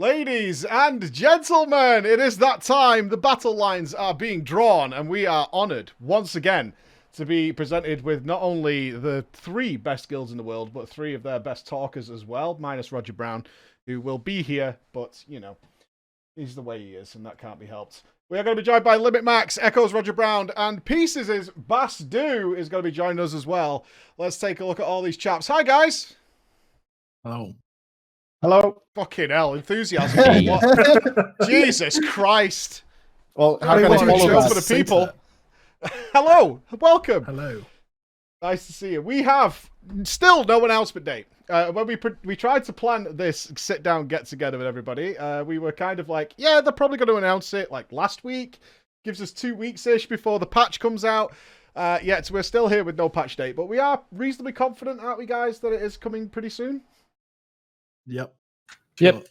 Ladies and gentlemen, it is that time. The battle lines are being drawn, and we are honoured once again to be presented with not only the three best guilds in the world, but three of their best talkers as well, minus Roger Brown, who will be here, but, you know, he's the way he is, and that can't be helped. We are going to be joined by Limit Max, Echoes Roger Brown, and Pieces is Basdu is going to be joining us as well. Let's take a look at all these chaps. Hi, guys. Hello. Hello. Fucking hell, enthusiasm. What? Jesus Christ. Well, how can I follow that? that? For the people. Hello, welcome. Hello. Nice to see you. We have still no announcement date. When we tried to plan this sit down get together with everybody, we were kind of like, yeah, they're probably going to announce it like last week. Gives us 2 weeks ish before the patch comes out. Yet we're still here with no patch date, but we are reasonably confident, aren't we, guys, that it is coming pretty soon? Yep. Yep.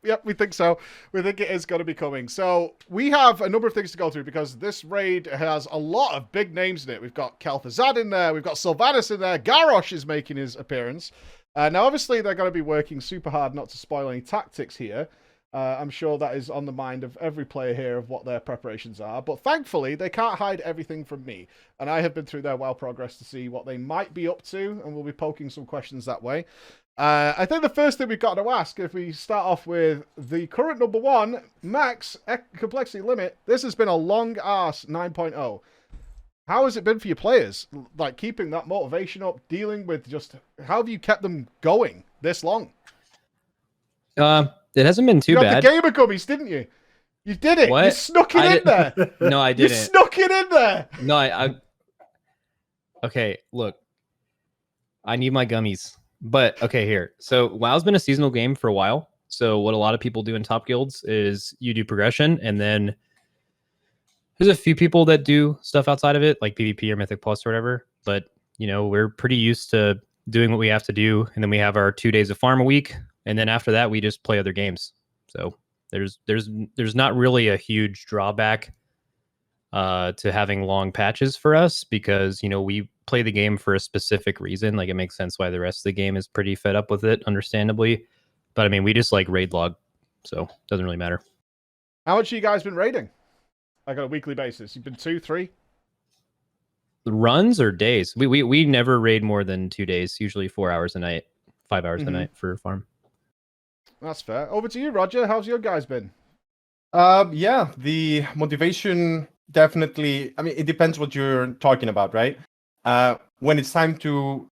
Yep, we think so. We think it is going to be coming. So we have a number of things to go through because this raid has a lot of big names in it. We've got Kel'Thuzad in there. We've got Sylvanas in there. Garrosh is making his appearance. Now, obviously, they're going to be working super hard not to spoil any tactics here. I'm sure that is on the mind of every player here of what their preparations are. But thankfully, they can't hide everything from me. And I have been through their WoW progress to see what they might be up to. And we'll be poking some questions that way. I think the first thing we've got to ask, if we start off with the current number one, Max, Complexity Limit, this has been a long-ass 9.0. How has it been for your players? Like, keeping that motivation up, dealing with just... How have you kept them going this long? It hasn't been too bad. You had the gamer gummies, didn't you? You did it. What? You snuck it in there. No, I didn't. You snuck it in there. No, I... Okay, look. I need my gummies. But, okay, here. So, WoW's been a seasonal game for a while. So, what a lot of people do in top guilds is you do progression, and then there's a few people that do stuff outside of it, like PvP or Mythic Plus or whatever. But, you know, we're pretty used to doing what we have to do, and then we have our 2 days of farm a week, and then after that, we just play other games. So, there's not really a huge drawback to having long patches for us because, you know, we play the game for a specific reason. Like, it makes sense why the rest of the game is pretty fed up with it, understandably. But I mean, we just like raid log, so it doesn't really matter. How much have you guys been raiding? Like on a weekly basis? You've been 2, 3? Runs or days? We never raid more than 2 days, usually 4 hours a night, 5 hours a night for farm. That's fair. Over to you, Roger. How's your guys been? Yeah, the motivation definitely... I mean, it depends what you're talking about, right? When it's time to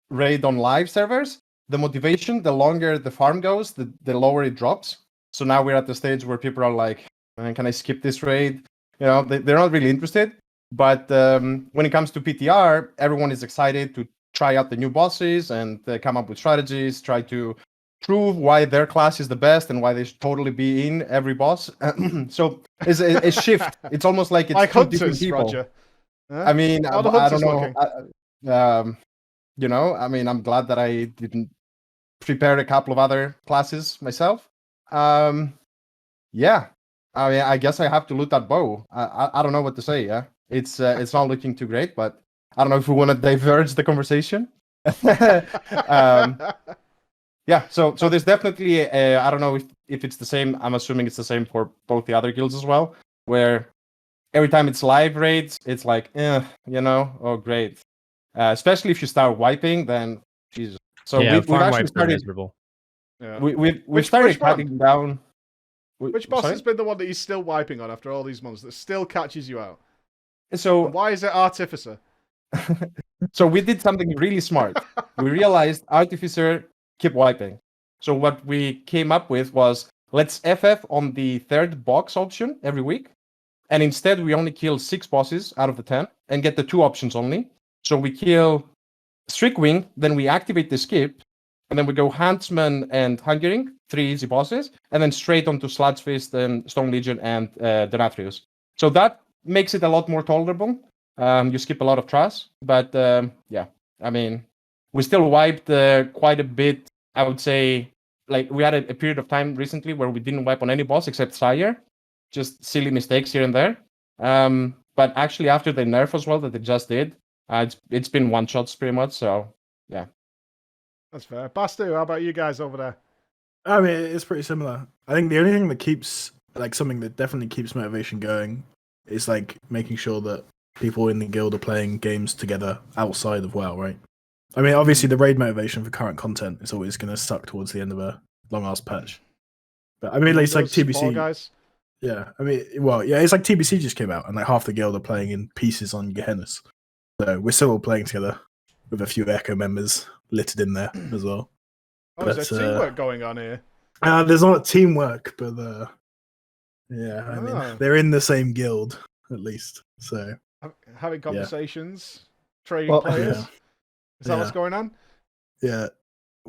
raid on live servers, the motivation, the longer the farm goes, the lower it drops. So now we're at the stage where people are like, can I skip this raid? You know, they're not really interested. But when it comes to PTR, everyone is excited to try out the new bosses and come up with strategies, try to prove why their class is the best and why they should totally be in every boss. So it's a shift. It's almost like it's like two different hunters, people. Roger. Huh? I mean, How the I hunters don't know. You know, I mean, I'm glad that I didn't prepare a couple of other classes myself. Yeah, I mean, I guess I have to loot that bow. I don't know what to say. Yeah, it's not looking too great, but I don't know if we want to diverge the conversation. Yeah, so there's definitely I don't know if it's the same. I'm assuming it's the same for both the other guilds as well, where every time it's live raids, it's like, you know, oh great. Especially if you start wiping, then Jesus. So yeah, we've actually started. Miserable. Yeah. We've started cutting down. Which boss Sorry? has been the one that you're still wiping on after all these months that still catches you out? So And why is it Artificer? So we did something really smart. We realized Artificer keep wiping. So what we came up with was, let's FF on the third box option every week. And instead, we only kill 6 bosses out of the 10 and get the 2 options only. So we kill Strickwing, then we activate the skip, and then we go Huntsman and Hungering, 3 easy bosses, and then straight onto Sludge Fist and Stone Legion and Denathrius. So that makes it a lot more tolerable. You skip a lot of trash, but yeah, I mean, we still wiped quite a bit. I would say, like, we had a period of time recently where we didn't wipe on any boss except Sire. Just silly mistakes here and there. But actually, after the nerf as well that they just did, it's been one-shots pretty much. So, yeah. That's fair. Bastu, how about you guys over there? I mean, it's pretty similar. I think the only thing that keeps, like, something that definitely keeps motivation going is, like, making sure that people in the guild are playing games together outside of WoW, right? I mean, obviously, the raid motivation for current content is always going to suck towards the end of a long-ass patch. But, I mean, it's like Numbers, Fall TBC. Guys. Yeah, I mean, well, yeah, it's like TBC just came out, and, like, half the guild are playing in pieces on Gehennas. So we're still all playing together with a few Echo members littered in there as well. Oh, is But, there teamwork going on here? there's not teamwork, but yeah, I Ah. mean, they're in the same guild at least. So Having conversations, trading Well, players. yeah. Is that what's Yeah. going on? yeah,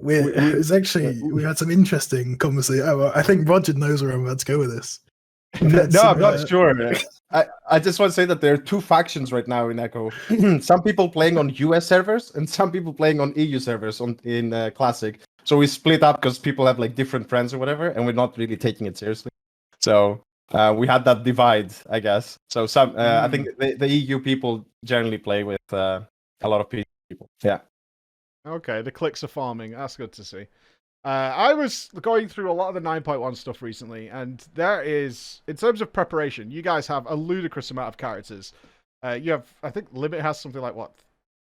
it's actually we had some interesting conversation. Oh, well, I think Roger knows where I'm about to go with this. No, I'm not sure. I just want to say that there are two factions right now in Echo. Some people playing on US servers and some people playing on EU servers in Classic. So we split up because people have like different friends or whatever, and we're not really taking it seriously. So we had that divide, I guess. So some, I think the EU people generally play with a lot of people. Yeah. Okay, the clicks are farming. That's good to see. I was going through a lot of the 9.1 stuff recently, and there is, in terms of preparation, you guys have a ludicrous amount of characters. You have, I think, Limit has something like, what,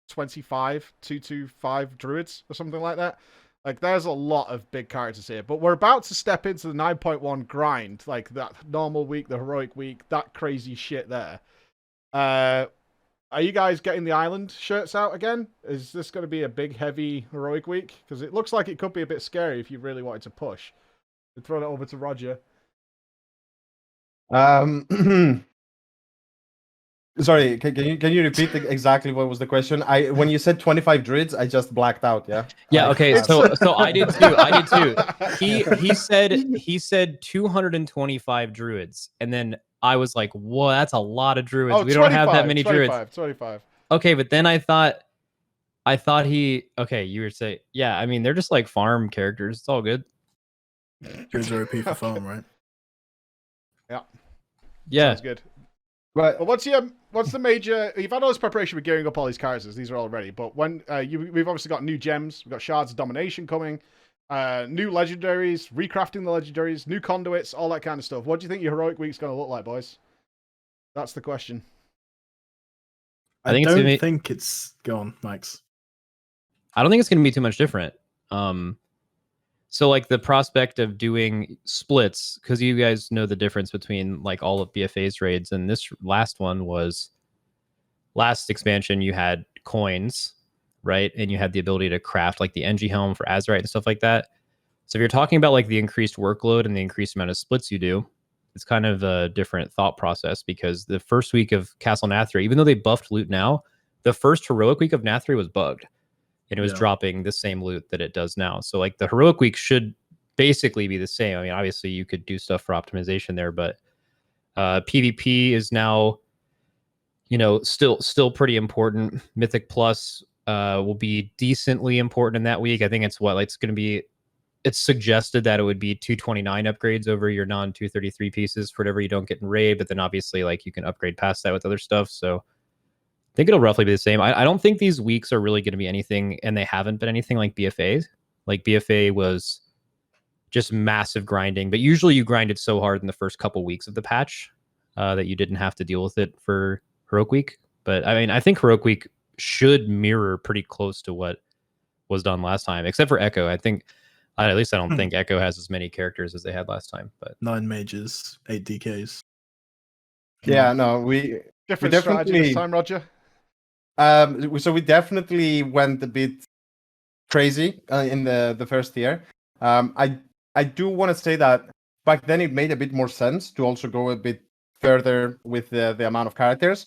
225 druids or something like that? Like, there's a lot of big characters here. But we're about to step into the 9.1 grind, like that normal week, the heroic week, that crazy shit there. Are you guys getting the island shirts out again? Is this going to be a big, heavy, heroic week? Because it looks like it could be a bit scary if you really wanted to push. I'll throw it over to Roger. Sorry, can you repeat exactly what was the question? When you said 25 druids, I just blacked out. Yeah. Yeah. Okay. So I did too. I did too. He said 225 druids, and then I was like, "Whoa, that's a lot of druids. Oh, we don't have that many druids." 25. Okay, but then I thought he. Okay, you were saying, yeah. I mean, they're just like farm characters. It's all good. Druids are OP for farm, right? Yeah. Sounds good. But Well, what's the major? You've had all this preparation with gearing up all these characters. These are all ready. But when we've obviously got new gems. We've got Shards of Domination coming. New legendaries, recrafting the legendaries, new conduits, all that kind of stuff. What do you think your heroic week's going to look like, boys? That's the question. I think don't it's think it's gone, Max. I don't think it's going to be too much different. So like the prospect of doing splits, because you guys know the difference between like all of BFA's raids, and this last one was last expansion. You had coins, right, and you had the ability to craft like the NG helm for Azerite and stuff like that. So if you're talking about like the increased workload and the increased amount of splits you do, it's kind of a different thought process, because the first week of Castle Nathri, even though they buffed loot now, the first heroic week of Nathri was bugged. And it was dropping the same loot that it does now. So like the heroic week should basically be the same. I mean, obviously you could do stuff for optimization there, but PvP is now, still pretty important. Mythic Plus will be decently important in that week. I think it's it's suggested that it would be 229 upgrades over your non 233 pieces for whatever you don't get in raid, but then obviously like you can upgrade past that with other stuff. So I think it'll roughly be the same. I don't think these weeks are really going to be anything, and they haven't been anything like BFA. Like BFA was just massive grinding, but usually you grinded so hard in the first couple weeks of the patch that you didn't have to deal with it for Heroic Week. But I mean, I think Heroic Week should mirror pretty close to what was done last time, except for Echo. I think, at least I don't think Echo has as many characters as they had last time. But 9 mages, 8 DKs. yeah, no, we Different strategy this time, Roger. So we definitely went a bit crazy in the first year. I do want to say that back then it made a bit more sense to also go a bit further with the amount of characters,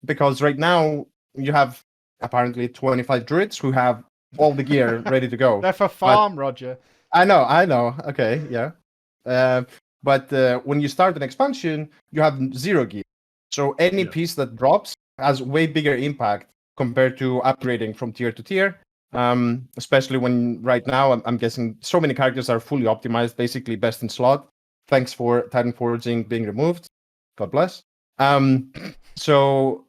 because right now you have apparently 25 druids who have all the gear ready to go. They're for farm, Roger. I know. Okay, yeah. But when you start an expansion, you have 0 gear. So any piece that drops has way bigger impact compared to upgrading from tier to tier. Especially when right now I'm guessing so many characters are fully optimized, basically best in slot. Thanks for Titan Forging being removed. God bless. So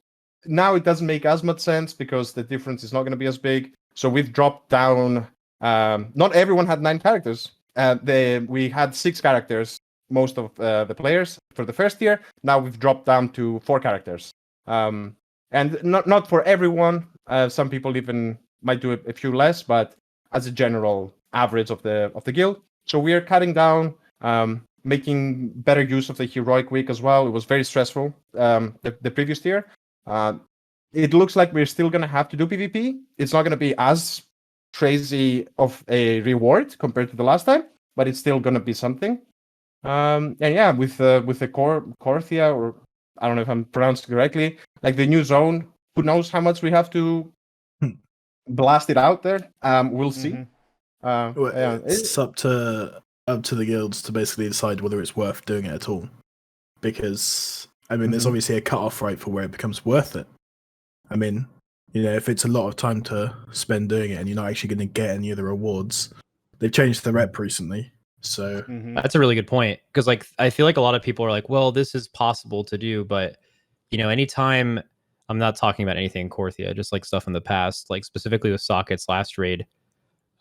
now it doesn't make as much sense because the difference is not going to be as big. So we've dropped down. Not everyone had 9 characters. we had 6 characters, most of the players for the first tier. Now we've dropped down to 4 characters, and not for everyone. Some people even might do a few less, but as a general average of the guild. So we are cutting down, making better use of the heroic week as well. It was very stressful the previous tier. It looks like we're still gonna have to do PvP. It's not gonna be as crazy of a reward compared to the last time, but it's still gonna be something. And yeah, with the Korthia, or I don't know if I'm pronounced correctly, like the new zone. Who knows how much we have to blast it out there? We'll see. Well, Yeah, it's up to the guilds to basically decide whether it's worth doing it at all. Because I mean, there's obviously a cut-off right for where it becomes worth it. I mean, you know, if it's a lot of time to spend doing it and you're not actually going to get any of the rewards, they've changed the rep recently. So that's a really good point, because like I feel like a lot of people are like, well, this is possible to do, but you know, anytime, I'm not talking about anything in Korthia, just like stuff in the past, like specifically with Socket's last raid,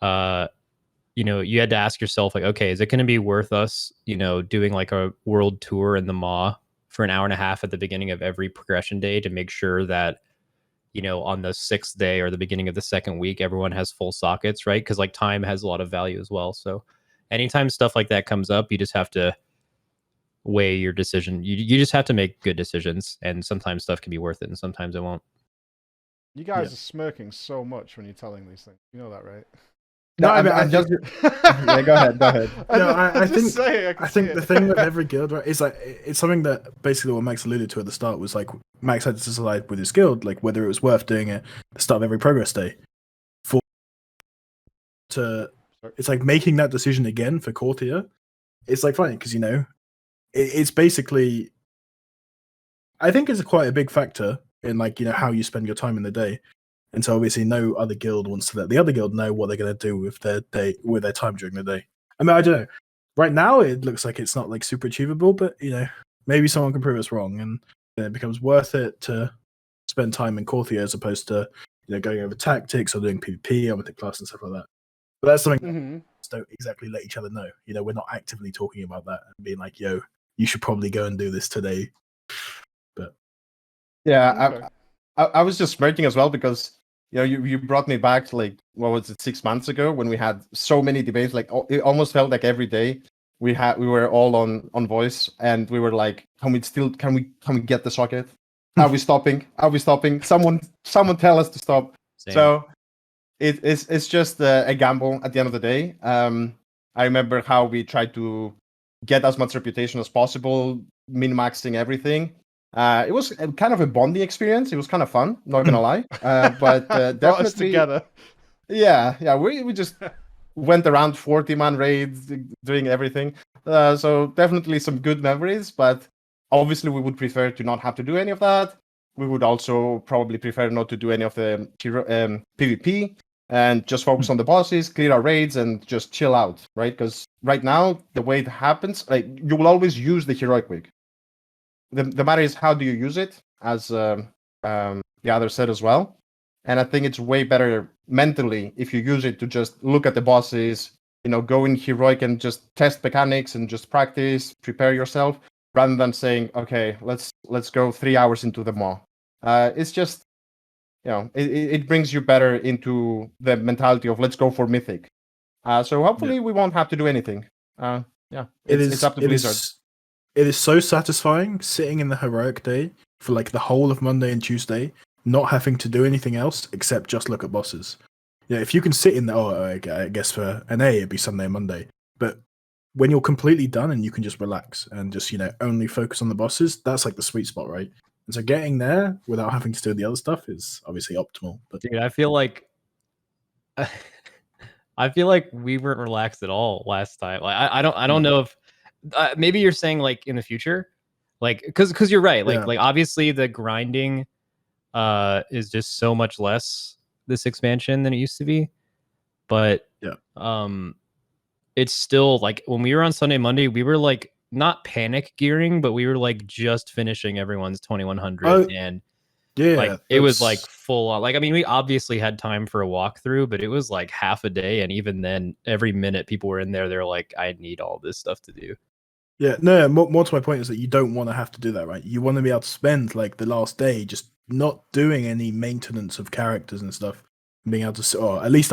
you know, you had to ask yourself like, okay, is it going to be worth us, you know, doing like a world tour in the Maw for an hour and a half at the beginning of every progression day to make sure that, you know, on the 6th day or the beginning of the 2nd week, everyone has full sockets, right? Because like time has a lot of value as well. So anytime stuff like that comes up, you just have to weigh your decision. You just have to make good decisions, and sometimes stuff can be worth it and sometimes it won't. You guys are smirking so much when you're telling these things. You know that, right? no, I mean, I'm just yeah, go ahead. No, I think I think the thing with every guild, right, is like it's something that basically what Max alluded to at the start was like Max had to decide with his guild like whether it was worth doing it at the start of every progress day. It's like making that decision again for Korthia. It's like funny because you know it's basically I think it's quite a big factor in like you know how you spend your time in the day. And so obviously no other guild wants to let the other guild know what they're going to do with their time during the day. I mean, I don't know. Right now it looks like it's not like super achievable, but you know, maybe someone can prove us wrong and it becomes worth it to spend time in Korthia as opposed to, you know, going over tactics or doing PvP or with the class and stuff like that. But that's something that don't exactly let each other know. You know, we're not actively talking about that and being like, yo, you should probably go and do this today. But yeah, I was just smirking as well because you know you brought me back to like what was it 6 months ago when we had so many debates. Like it almost felt like every day we were all on voice and we were like, can we get the socket? Are we stopping? Are we stopping? Someone tell us to stop. Same. So it's just a gamble at the end of the day. I remember how we tried to get as much reputation as possible, min-maxing everything. It was kind of a bonding experience. It was kind of fun, not gonna lie. But brought us definitely together. Yeah. We just went around 40-man raids, doing everything. So definitely some good memories. But obviously, we would prefer to not have to do any of that. We would also probably prefer not to do any of the PvP and just focus on the bosses, clear our raids, and just chill out, right? Because right now, the way it happens, like you will always use the heroic week. The matter is how do you use it, as the other said as well. And I think it's way better mentally if you use it to just look at the bosses, you know, go in heroic and just test mechanics and just practice, prepare yourself, rather than saying, okay, let's go 3 hours into the Maw. It's just, you know, it brings you better into the mentality of let's go for mythic. So hopefully we won't have to do anything. It's up to Blizzard. It is so satisfying sitting in the heroic day for like the whole of Monday and Tuesday, not having to do anything else except just look at bosses. Yeah, if you can sit in there, I guess for an A it'd be Sunday and Monday. But when you're completely done and you can just relax and just, you know, only focus on the bosses, that's like the sweet spot, right? And so getting there without having to do the other stuff is obviously optimal. But Dude, I feel like we weren't relaxed at all last time. Like I don't know if maybe you're saying like in the future, like because you're right. Like obviously the grinding is just so much less this expansion than it used to be, but it's still like when we were on Sunday Monday we were like not panic gearing, but we were like just finishing everyone's 2100 and Yeah, Like it was like that's- full on. Like I mean, we obviously had time for a walkthrough, but it was like half a day, and even then, every minute people were in there, they're like, "I need all this stuff to do." yeah. No, more to my point is that you don't want to have to do that, right? You want to be able to spend like the last day just not doing any maintenance of characters and stuff, and being able to, or at least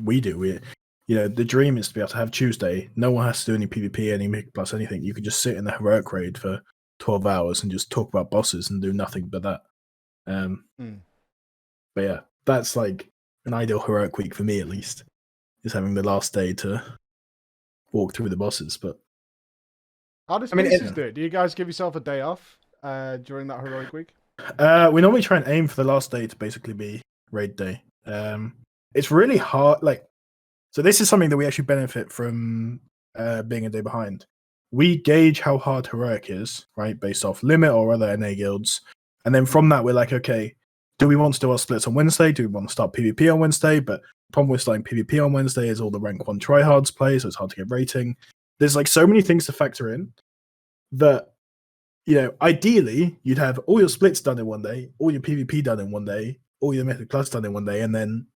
we do. The dream is to be able to have Tuesday. No one has to do any PvP, any Mythic Plus, anything. You can just sit in the heroic raid for 12 hours and just talk about bosses and do nothing but that. But yeah, that's like an ideal heroic week for me, at least, is having the last day to walk through the bosses. But How does Spaces do it? Do you guys give yourself a day off during that heroic week? we normally try and aim for the last day to basically be raid day. It's really hard. So this is something that we actually benefit from being a day behind. We gauge how hard heroic is, right, based off limit or other NA guilds, and then from that we're like, okay, do we want to do our splits on Wednesday? Do we want to start PvP on Wednesday? But the problem with starting PvP on Wednesday is all the rank 1 tryhards play, so it's hard to get rating. There's like so many things to factor in that, ideally you'd have all your splits done in one day, all your PvP done in one day, all your Mythic Plus done in one day, and then,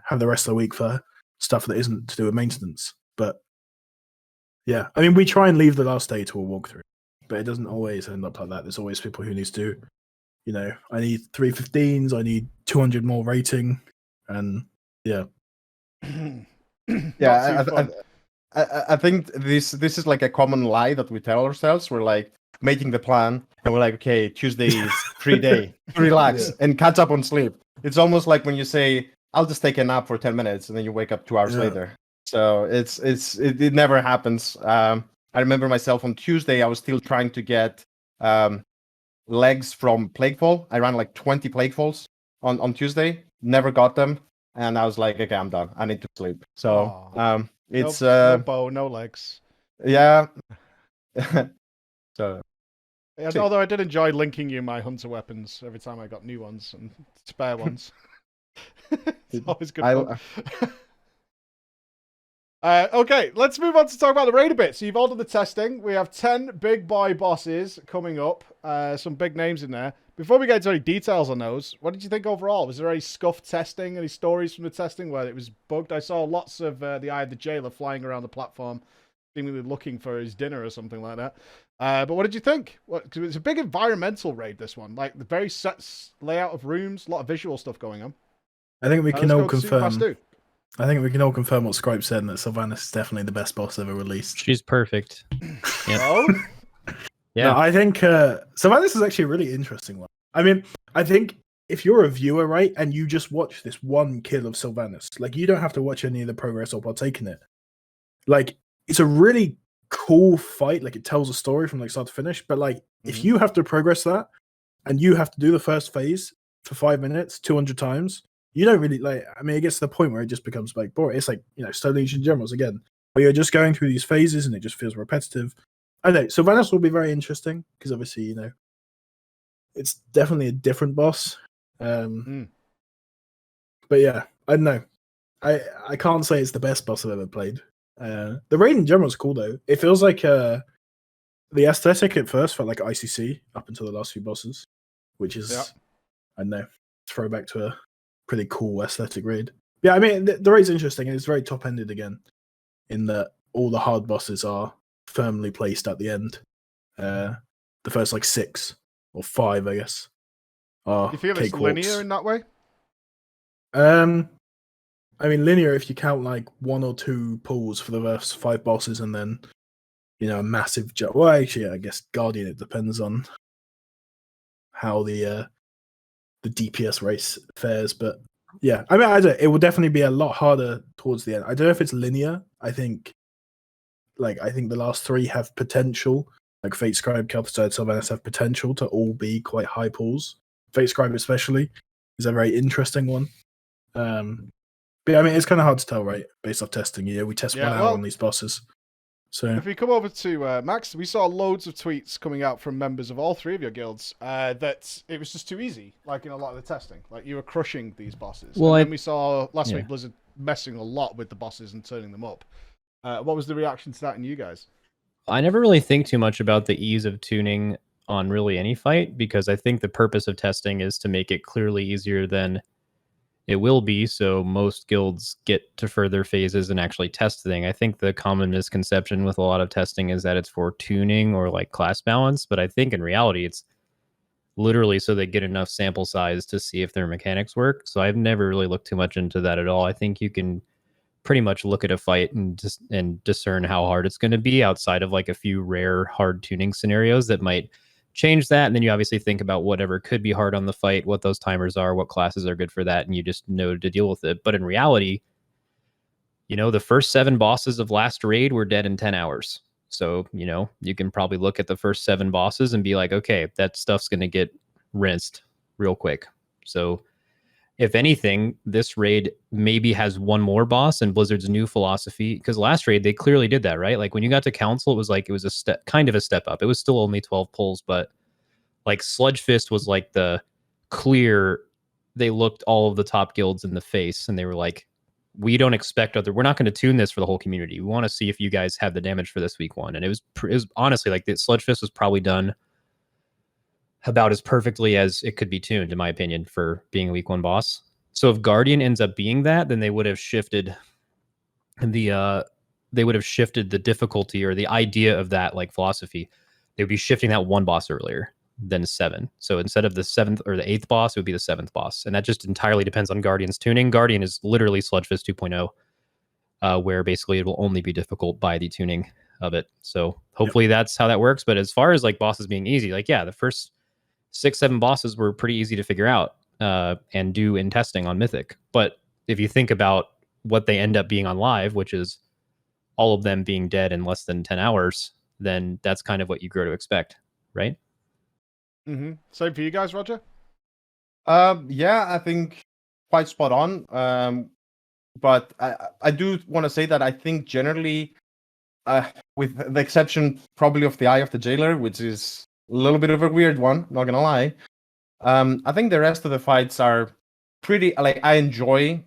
have the rest of the week for stuff that isn't to do with maintenance. But yeah, I mean, we try and leave the last day to a walkthrough, but it doesn't always end up like that. There's always people who need to do, I need 315s, I need 200 more rating, and yeah. Yeah, I think this is like a common lie that we tell ourselves. We're like making the plan, and we're like, okay, Tuesday is free day, relax and catch up on sleep. It's almost like when you say, "I'll just take a nap for 10 minutes," and then you wake up 2 hours later. So it never happens. I remember myself on Tuesday, I was still trying to get legs from Plaguefall. I ran like 20 Plaguefalls on Tuesday, never got them, and I was like, okay, I'm done. I need to sleep. So it's no bow, no legs. Yeah. So yeah, although I did enjoy linking you my hunter weapons every time I got new ones and spare ones. It's always good fun. Okay, let's move on to talk about the raid a bit. So you've all done the testing. We have 10 big boy bosses coming up. Some big names in there. Before we get into any details on those, what did you think overall? Was there any scuffed testing? Any stories from the testing where it was bugged? I saw lots of the Eye of the Jailer flying around the platform, seemingly looking for his dinner or something like that. But what did you think? Because it's a big environmental raid, this one. Like, the very set layout of rooms, a lot of visual stuff going on. I think we can all confirm. I think we can all confirm what Scribe said, and that Sylvanas is definitely the best boss ever released. She's perfect. Yep. Oh? Yeah. No, I think Sylvanas is actually a really interesting one. I mean, I think if you're a viewer, right, and you just watch this one kill of Sylvanas, like, you don't have to watch any of the progress or partake in it. Like, it's a really cool fight. Like, it tells a story from like start to finish. But like, if you have to progress that, and you have to do the first phase for 5 minutes, 200 times, you don't really like. I mean, it gets to the point where it just becomes like boring. It's like, Stone Legion Generals again, where you're just going through these phases and it just feels repetitive. I know Sylvanas will be very interesting because obviously, it's definitely a different boss. But yeah, I don't know. I can't say it's the best boss I've ever played. The raid in general is cool though. It feels like the aesthetic at first felt like ICC up until the last few bosses, which is I don't know, throwback to a pretty cool aesthetic raid. Yeah, I mean the raid's interesting and it's very top ended again, in that all the hard bosses are firmly placed at the end. The first like 6 or 5, I guess. Do you feel it's linear in that way? I mean, linear if you count like 1 or 2 pulls for the first 5 bosses, and then a massive jump. Well, actually, I guess Guardian. It depends on how the DPS race fares, but yeah, I mean, it will definitely be a lot harder towards the end. I don't know if it's linear. I think the last 3 have potential. Like Fatescribe, Kel'Thuzad, Sylvanas have potential to all be quite high pulls. Fatescribe especially is a very interesting one. But I mean, it's kind of hard to tell, right? Based off testing, we test 1 hour on these bosses. So if we come over to Max, we saw loads of tweets coming out from members of all 3 of your guilds that it was just too easy, like in a lot of the testing. Like, you were crushing these bosses. Well, and then we saw last week Blizzard messing a lot with the bosses and turning them up. What was the reaction to that in you guys? I never really think too much about the ease of tuning on really any fight, because I think the purpose of testing is to make it clearly easier than it will be, so most guilds get to further phases and actually test the thing. I think the common misconception with a lot of testing is that it's for tuning or like class balance, but I think in reality it's literally so they get enough sample size to see if their mechanics work. So I've never really looked too much into that at all. I think you can pretty much look at a fight and discern how hard it's going to be outside of like a few rare hard tuning scenarios that might change that. And then you obviously think about whatever could be hard on the fight, what those timers are, what classes are good for that, and you just know to deal with it. But in reality, you know, the first 7 bosses of last raid were dead in 10 hours. So, you know, you can probably look at the first 7 bosses and be like, okay, that stuff's going to get rinsed real quick. So if anything, this raid maybe has one more boss in Blizzard's new philosophy, because last raid they clearly did that, right? Like when you got to Council, it was a step, kind of a step up. It was still only 12 pulls, but like Sludge Fist was like the clear. They looked all of the top guilds in the face and they were like, "We don't expect we're not going to tune this for the whole community. We want to see if you guys have the damage for this week 1." And it was honestly like the Sludge Fist was probably done about as perfectly as it could be tuned, in my opinion, for being a week 1 boss. So if Guardian ends up being that, then they would have shifted the difficulty or the idea of that like philosophy. They would be shifting that 1 boss earlier than 7. So instead of the 7th or the 8th boss, it would be the 7th boss. And that just entirely depends on Guardian's tuning. Guardian is literally Sludgefist 2.0, where basically it will only be difficult by the tuning of it. So hopefully that's how that works. But as far as like bosses being easy, like yeah, the first 6-7 bosses were pretty easy to figure out and do in testing on Mythic. But if you think about what they end up being on live, which is all of them being dead in less than 10 hours, then that's kind of what you grow to expect, right? Mm-hmm. Same for you guys, Roger? Yeah, I think quite spot on. But I do want to say that I think generally, with the exception probably of the Eye of the Jailer, which is a little bit of a weird one, not gonna lie. I think the rest of the fights are pretty. Like I enjoy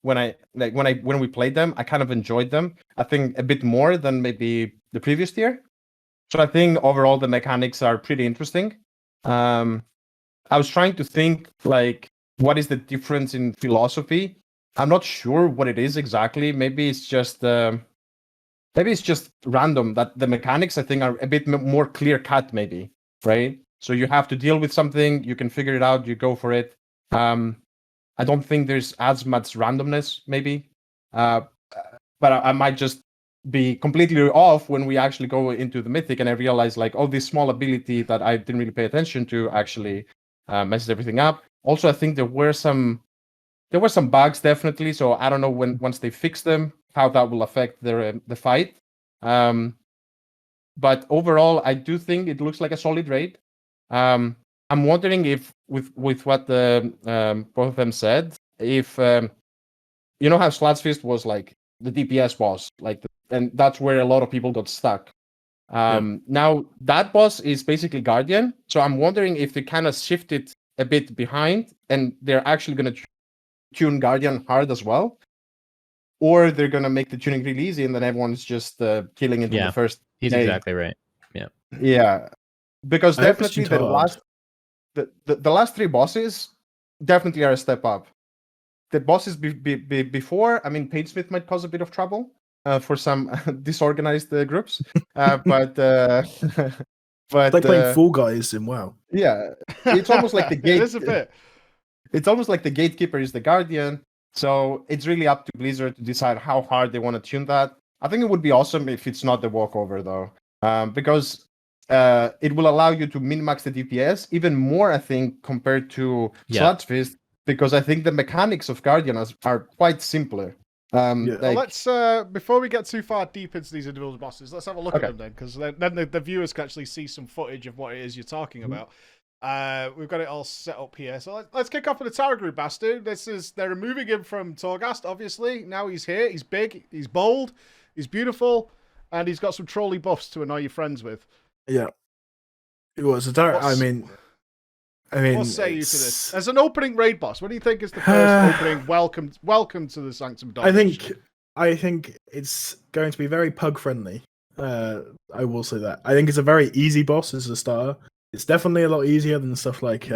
when we played them. I kind of enjoyed them. I think a bit more than maybe the previous tier. So I think overall the mechanics are pretty interesting. I was trying to think like what is the difference in philosophy. I'm not sure what it is exactly. Maybe it's just random that the mechanics I think are a bit more clear cut. Maybe right. So you have to deal with something. You can figure it out. You go for it. I don't think there's as much randomness. Maybe, but I might just be completely off when we actually go into the Mythic and I realize like, oh, this small ability that I didn't really pay attention to actually messes everything up. Also, I think there were some bugs definitely. So I don't know once they fix them, how that will affect the fight. But overall, I do think it looks like a solid raid. I'm wondering if with what the both of them said, if you know how Sludgefist was like the DPS boss, and that's where a lot of people got stuck. Now that boss is basically Guardian, so I'm wondering if they kind of shifted a bit behind and they're actually going to tune Guardian hard as well, or they're going to make the tuning really easy and then everyone's just killing it in the first He's day. exactly right. Yeah, because I hope it's definitely tuned hard. the last 3 bosses definitely are a step up. The bosses before, I mean, Painsmith might cause a bit of trouble for some disorganized groups, but It's like playing Fall Guys in WoW. Yeah, it's almost like the gate. It is a bit. It's almost like the gatekeeper is the guardian. So it's really up to Blizzard to decide how hard they want to tune that. I think it would be awesome if it's not the walkover though, because it will allow you to min-max the DPS even more, I think, compared to Sludgefist, because I think the mechanics of Guardian are quite simpler. Well, let's before we get too far deep into these individual bosses, let's have a look at them then, because then the viewers can actually see some footage of what it is you're talking about. We've got it all set up here, so let's kick off with the Tarragrue bastard. They're removing him from Torghast, obviously. Now he's here. He's big. He's bold. He's beautiful, and he's got some trolley buffs to annoy your friends with. Yeah, it was a I mean, what say you to this? As an opening raid boss, what do you think is the first opening welcome to the Sanctum of Domination? I think it's going to be very pug friendly. I will say that. I think it's a very easy boss as a starter. It's definitely a lot easier than stuff like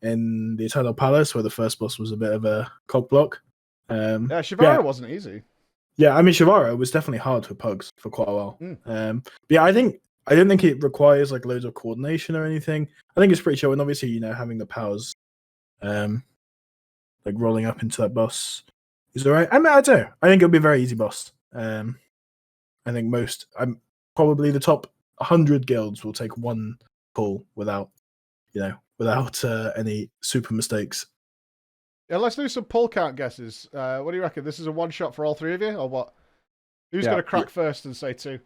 in the Eternal Palace, where the first boss was a bit of a cock block. Yeah, Shivara wasn't easy. Yeah, I mean Shivara was definitely hard for pugs for quite a while. Mm. But yeah, I don't think it requires like loads of coordination or anything. I think it's pretty chill, and obviously having the powers, like rolling up into that boss is alright. I mean, I don't know. I think it'll be a very easy boss. I think probably the top 100 guilds will take one pull without any super mistakes. Yeah, let's do some pull count guesses. What do you reckon? This is a one shot for all three of you, or what? Who's going to crack first and say 2?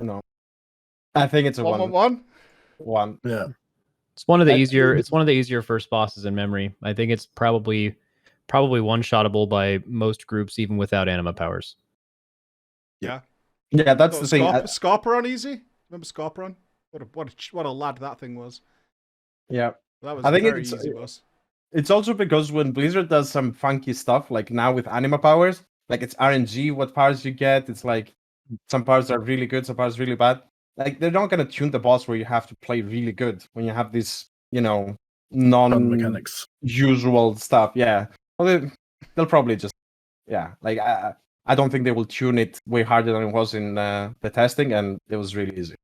No, I think it's a 1-1-1. 1. Yeah, It's one of the easier. It's one of the easier first bosses in memory. I think it's probably one shottable by most groups, even without anima powers. Yeah, that's the thing. Scorpion easy. Remember Scorpion? What a lad that thing was. Yeah, that was I think very it's easy boss. It's also because when Blizzard does some funky stuff, like now with anima powers, like it's RNG what powers you get. It's like some powers are really good, some powers really bad. Like they're not gonna tune the boss where you have to play really good when you have this, mechanics, usual stuff. Yeah, well, they'll probably just, like I don't think they will tune it way harder than it was in the testing, and it was really easy.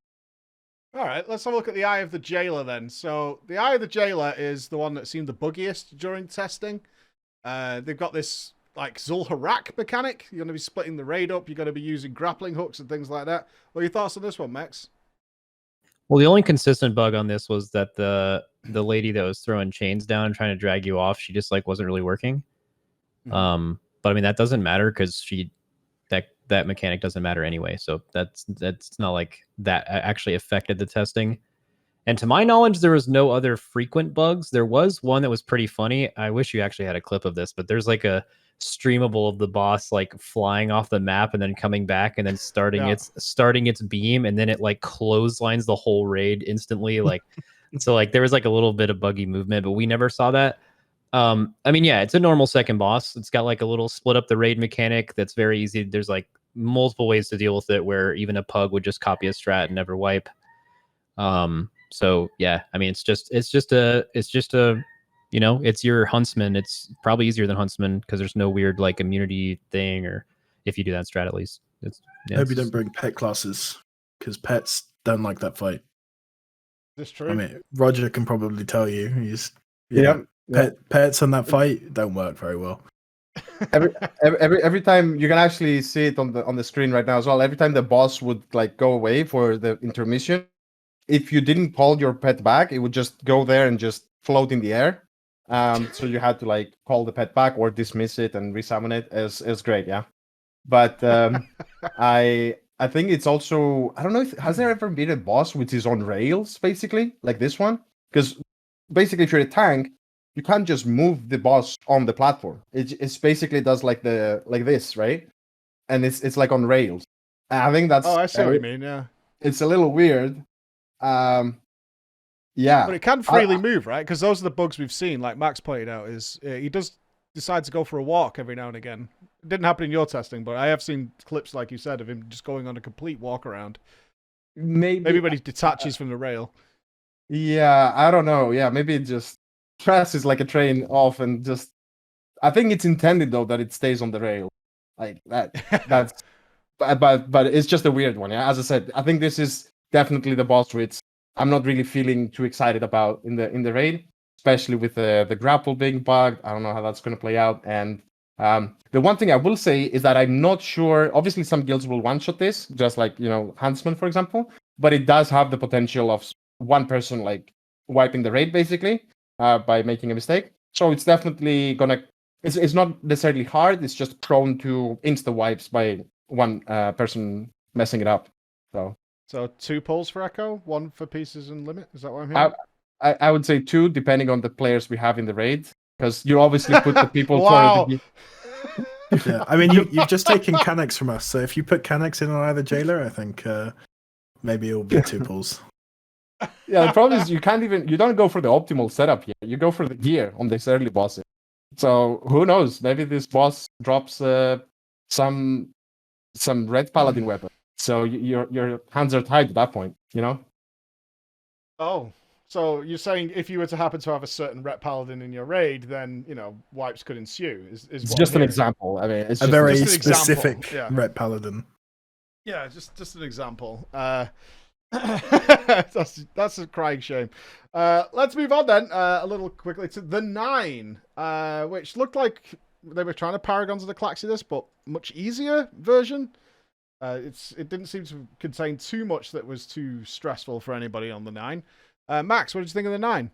All right, let's have a look at the Eye of the Jailer then. So the Eye of the Jailer is the one that seemed the buggiest during testing. They've got this like Zul'Harak mechanic. You're going to be splitting the raid up. You're going to be using grappling hooks and things like that. What are your thoughts on this one, Max? Well, the only consistent bug on this was that the lady that was throwing chains down and trying to drag you off, she just like wasn't really working. Mm-hmm. But I mean that doesn't matter because that mechanic doesn't matter anyway. So that's not like that actually affected the testing. And to my knowledge, there was no other frequent bugs. There was one that was pretty funny. I wish you actually had a clip of this, but there's like a streamable of the boss like flying off the map and then coming back and then starting its beam, and then it like clotheslines the whole raid instantly. Like so like there was like a little bit of buggy movement, but we never saw that. I mean, yeah, it's a normal second boss. It's got like a little split up the raid mechanic that's very easy. There's like multiple ways to deal with it where even a pug would just copy a strat and never wipe. So yeah, I mean, it's just a it's your huntsman. It's probably easier than huntsman because there's no weird like immunity thing, or if you do that strat at least. I hope you don't bring pet classes because pets don't like that fight. This true. I mean, Roger can probably tell you. Pets on that fight don't work very well. Every time you can actually see it on the screen right now as well. Every time the boss would like go away for the intermission, if you didn't call your pet back, it would just go there and just float in the air. So you had to like call the pet back or dismiss it and resummon it. It's great, yeah. But I think it's also, I don't know, has there ever been a boss which is on rails basically like this one? Because basically, if you're a tank, you can't just move the boss on the platform. It's basically does like this, right? And it's like on rails. I think that's. Oh, I see what you mean. Yeah. It's a little weird. Yeah. But it can freely move, right? Because those are the bugs we've seen. Like Max pointed out, is he does decide to go for a walk every now and again. It didn't happen in your testing, but I have seen clips, like you said, of him just going on a complete walk around. Maybe when he detaches from the rail. Yeah, I don't know. Yeah, maybe it just presses like a train off and just. I think it's intended though that it stays on the rail, like that. That's, but it's just a weird one. Yeah, as I said, I think this is definitely the boss which I'm not really feeling too excited about in the raid, especially with the grapple being bugged. I don't know how that's going to play out. And the one thing I will say is that I'm not sure. Obviously, some guilds will one-shot this, just like Huntsman, for example. But it does have the potential of one person like wiping the raid basically by making a mistake. So it's definitely gonna. It's not necessarily hard. It's just prone to insta wipes by one person messing it up. So 2 pulls for Echo, 1 for Pieces and Limit. Is that what I'm hearing? I would say 2, depending on the players we have in the raid, because you obviously put the people. Wow. Yeah, I mean, you've just taken Canucks from us, so if you put Canucks in on either jailer, I think maybe it'll be 2 pulls. Yeah, the problem is you don't go for the optimal setup here. You go for the gear on this early boss. So who knows? Maybe this boss drops some red paladin weapon. So your hands are tied at that point, Oh, so you're saying if you were to happen to have a certain Ret Paladin in your raid, then, wipes could ensue, is It's what I'm just an hearing. example. I mean, it's A just very Just an example, specific yeah. red paladin. Yeah, just an example. That's a crying shame. Let's move on then a little quickly to the 9, which looked like they were trying to paragons of the Claxidus, but much easier version. It didn't seem to contain too much that was too stressful for anybody on the 9. Max, what did you think of the 9?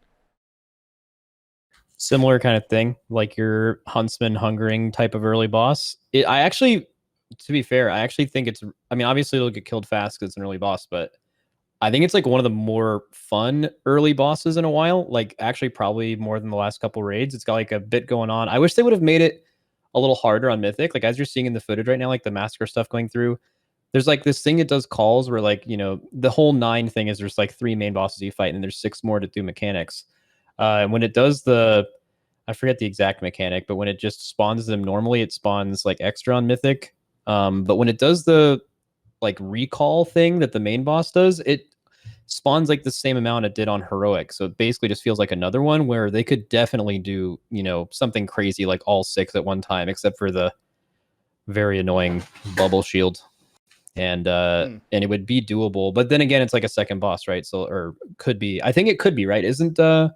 Similar kind of thing, like your Huntsman Hungering type of early boss. I actually, to be fair, I actually think it's. I mean, obviously it'll get killed fast because it's an early boss, but I think it's like one of the more fun early bosses in a while. Like actually, probably more than the last couple raids. It's got like a bit going on. I wish they would have made it a little harder on Mythic. Like as you're seeing in the footage right now, like the massacre stuff going through. There's like this thing it does calls where like the whole 9 thing is there's like 3 main bosses you fight and then there's 6 more to do mechanics. And when it does I forget the exact mechanic, but when it just spawns them normally, it spawns like extra on Mythic. But when it does the like recall thing that the main boss does, it spawns like the same amount it did on Heroic. So it basically just feels like another one where they could definitely do, something crazy like all 6 at one time, except for the very annoying bubble shield. And it would be doable. But then again, it's like a second boss, right? So or could be. I think it could be, right? Isn't the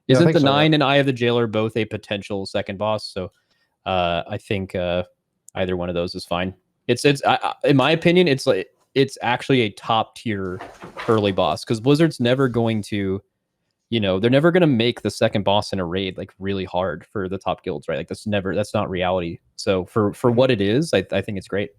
9 and Eye of the Jailer both a potential second boss? So I think either one of those is fine. It's in my opinion, it's actually a top tier early boss because Blizzard's never going to, they're never going to make the second boss in a raid like really hard for the top guilds, right? Like that's not reality. So for what it is, I think it's great.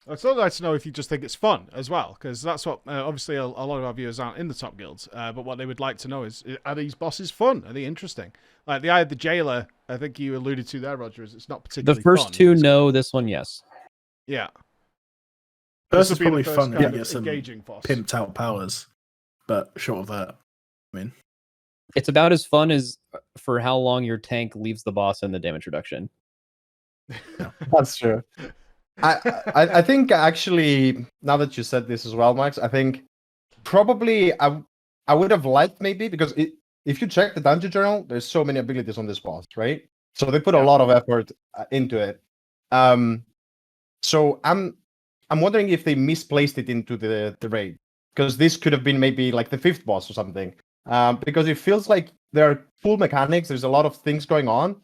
I'd also like to know if you just think it's fun as well, because that's what obviously a lot of our viewers aren't in the top guilds. But what they would like to know is, are these bosses fun? Are they interesting? Like the Eye of the Jailer, I think you alluded to there, Roger. Is it's not particularly. The first fun. 2, no. This one, yes. Yeah. First This is would be probably the first fun kind to of get some engaging boss. pimped out powers, but short of that, I mean, it's about as fun as for how long your tank leaves the boss in the damage reduction. That's true. I think actually, now that you said this as well, Max, I think probably I would have liked maybe because if you check the dungeon journal, there's so many abilities on this boss, right? So they put a lot of effort into it. So I'm wondering if they misplaced it into the raid because this could have been maybe like the 5th boss or something. Because it feels like there are cool mechanics. There's a lot of things going on,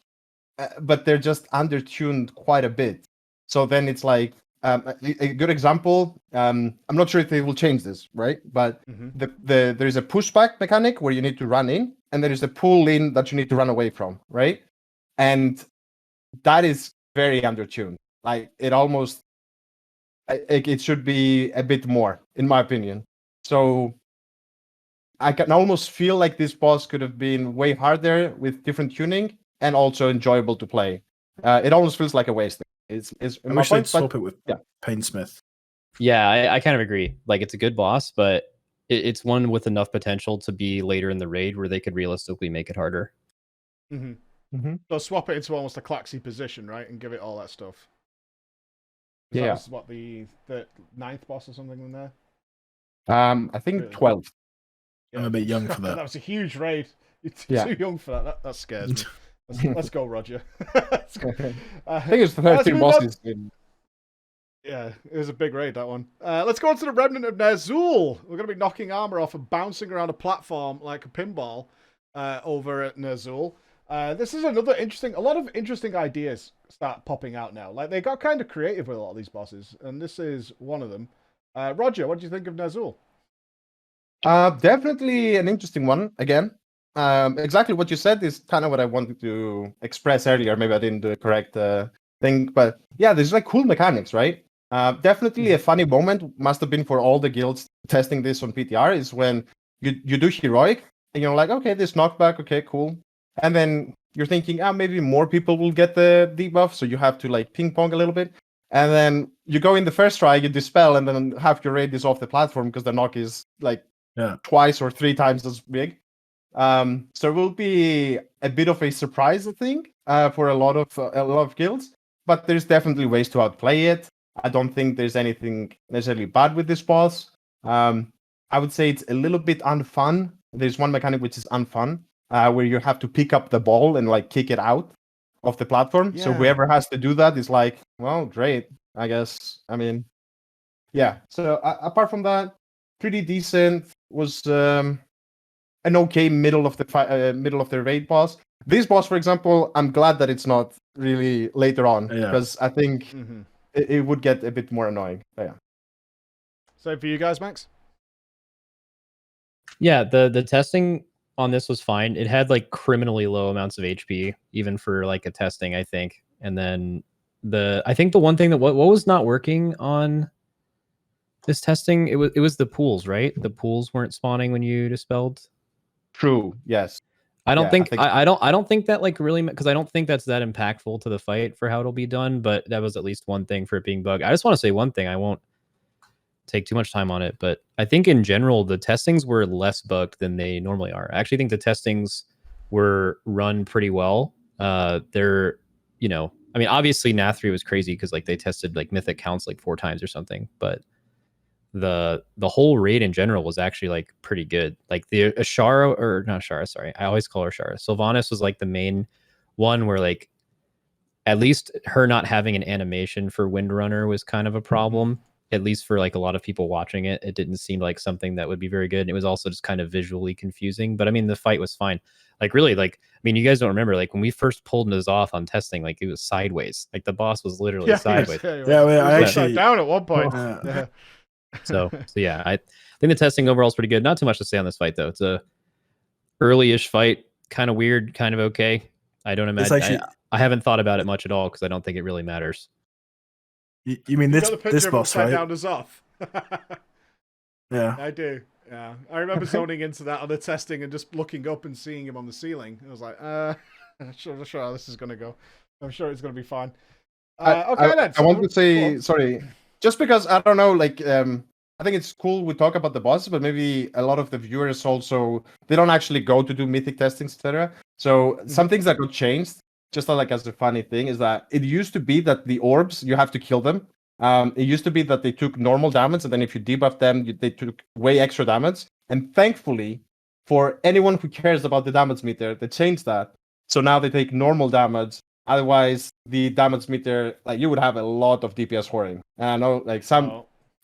but they're just undertuned quite a bit. So then it's like a good example. I'm not sure if they will change this, right? But there's a pushback mechanic where you need to run in, and there is a pull in that you need to run away from, right? And that is very undertuned. Like it should be a bit more, in my opinion. So I can almost feel like this boss could have been way harder with different tuning and also enjoyable to play. It almost feels like a waste. It's I wish they'd swap it with Painsmith. Yeah, I kind of agree. Like it's a good boss, but it's one with enough potential to be later in the raid where they could realistically make it harder. So swap it into almost a Claxy position, right, and give it all that stuff. Yeah. That was what the 9th boss or something in there. I think Really? 12. I'm a bit young for that. That was a huge raid. Yeah. Too young for that. That scares me. Let's go, Roger. Let's go. I think it's the 13 bosses. Yeah, it was a big raid, that one. Let's go on to the Remnant of Ner'zhul. We're going to be knocking armor off and bouncing around a platform like a pinball over at Ner'zhul. This is another a lot of interesting ideas start popping out now. Like, they got kind of creative with a lot of these bosses, and this is one of them. Roger, what do you think of Ner'zhul? Definitely an interesting one, again. Exactly what you said is kind of what I wanted to express earlier. Maybe I didn't do the correct thing, but yeah, there's like cool mechanics, right? Definitely a funny moment must have been for all the guilds testing this on PTR is when you do heroic and you're like, okay, this knockback, okay, cool. And then you're thinking, maybe more people will get the debuff, so you have to like ping pong a little bit. And then you go in the first try, you dispel, and then half your raid is off the platform because the knock is like twice or 3 times as big. So it will be a bit of a surprise, I think, for a lot of guilds. But there's definitely ways to outplay it. I don't think there's anything necessarily bad with this boss. I would say it's a little bit unfun. There's one mechanic which is unfun, where you have to pick up the ball and like kick it out of the platform. So Yeah. whoever has to do that is like, well, great, I guess. I mean, yeah. So apart from that, pretty decent. Was an okay middle of the raid boss. This boss, for example, I'm glad that it's not really later on, Yeah. because I think Mhm. it would get a bit more annoying. But yeah. Same for you guys, Max? Yeah, the testing on this was fine. It had like criminally low amounts of HP, even for like a testing, I think. And then I think the one thing that what was not working on this testing, it was the pools, right? The pools weren't spawning when you dispelled. True. Yes. I don't Yeah, think think I don't think that like really, because I don't think that's that impactful to the fight for how it'll be done. But that was at least one thing for it being bugged. I just want to say one thing. I won't take too much time on it, but I think in general the testings were less bugged than they normally are. I actually think the testings were run pretty well. They're, you know, I mean, obviously Nath3 was crazy because like they tested like mythic counts like 4 times or something, but the whole raid in general was actually like pretty good. Like the Ashara, or not Ashara, sorry, I always call her Ashara. Sylvanas was like the main one where like at least her not having an animation for Windrunner was kind of a problem. At least for like a lot of people watching it, it didn't seem like something that would be very good. And it was also just kind of visually confusing. But I mean, the fight was fine. Like really, like I mean, you guys don't remember like when we first pulled Naz off on testing, like it was sideways. Like the boss was literally sideways. Yeah, well, it was I upside actually- down at one point. Yeah. Yeah. So yeah, I think the testing overall is pretty good. Not too much to say on this fight though. It's a early-ish fight, kind of weird, kind of okay. I don't It's imagine. actually, I haven't thought about it much at all because I don't think it really matters. you mean You this got the picture this of boss, upside right? down as off. Yeah. I do. Yeah, I remember zoning into that on the testing and just looking up and seeing him on the ceiling. I was like, sure how this is gonna go. I'm sure it's gonna be fine. Okay, then. I want to say, cool. sorry, just because I don't know, like, I think it's cool we talk about the bosses, but maybe a lot of the viewers also, they don't actually go to do mythic testings, etc. So some things that got changed, just like as a funny thing, is that it used to be that the orbs, you have to kill them. It used to be that they took normal damage, and then if you debuff them, they took way extra damage. And thankfully, for anyone who cares about the damage meter, they changed that. So now they take normal damage. Otherwise, the damage meter, like you would have a lot of DPS whoring. And I know, like